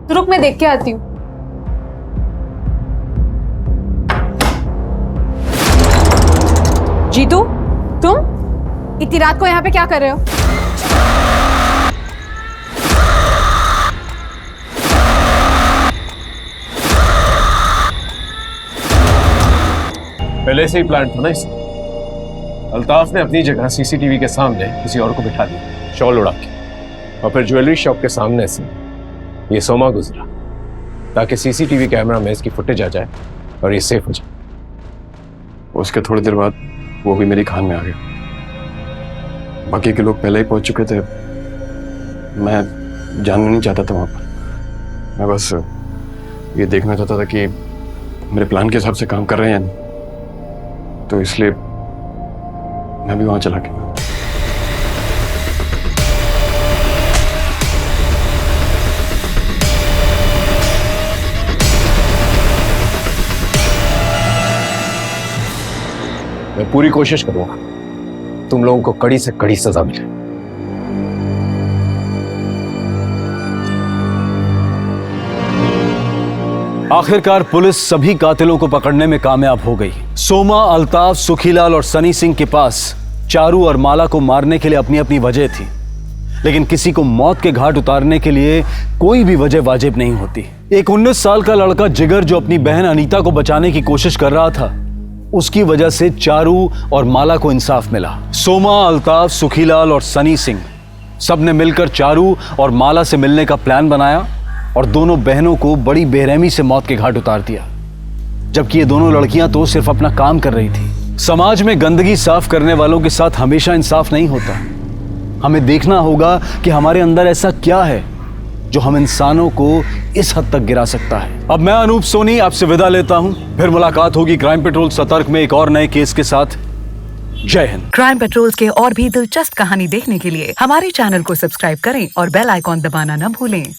तो रुक मैं देख के आती हूँ। जीतू, तुम इतनी रात को यहाँ पे क्या कर रहे हो? पहले से ही प्लान था ना इस। अल्ताफ ने अपनी जगह सीसीटीवी के सामने किसी और को बिठा दिया, शॉल उड़ा के, और फिर ज्वेलरी शॉप के सामने से ये सोमा गुजरा ताकि सीसीटीवी कैमरा में इसकी फुटेज आ जाए और ये सेफ हो जाए। उसके थोड़ी देर बाद वो भी मेरी खान में आ गया। बाकी के लोग पहले ही पहुंच चुके थे, मैं जानना नहीं चाहता था वहां पर। मैं बस ये देखना चाहता था कि मेरे प्लान के हिसाब से काम कर रहे हैं या नहीं, तो इसलिए मैं भी वहां चला गया। मैं पूरी कोशिश करूंगा तुम लोगों को कड़ी से कड़ी सजा मिले। आखिरकार पुलिस सभी कातिलों को पकड़ने में कामयाब हो गई। सोमा, अल्ताफ, सुखीलाल और सनी सिंह के पास चारू और माला को मारने के लिए अपनी अपनी वजह थी, लेकिन किसी को मौत के घाट उतारने के लिए कोई भी वजह वाजिब नहीं होती। एक 19 साल का लड़का जिगर जो अपनी बहन अनीता को बचाने की कोशिश कर रहा था, उसकी वजह से चारू और माला को इंसाफ मिला। सोमा, अल्ताफ, सुखीलाल और सनी सिंह सबने मिलकर चारू और माला से मिलने का प्लान बनाया और दोनों बहनों को बड़ी बेरहमी से मौत के घाट उतार दिया। जबकि ये दोनों लड़कियां तो सिर्फ अपना काम कर रही थी। समाज में गंदगी साफ करने वालों के साथ हमेशा इंसाफ नहीं होता। हमें देखना होगा कि हमारे अंदर ऐसा क्या है जो हम इंसानों को इस हद तक गिरा सकता है। अब मैं अनूप सोनी आपसे विदा लेता हूं, फिर मुलाकात होगी क्राइम पेट्रोल सतर्क में एक और नए केस के साथ। जय हिंद। क्राइम पेट्रोल के और भी दिलचस्प कहानी देखने के लिए हमारे चैनल को सब्सक्राइब करें और बेल आइकॉन दबाना न भूलें।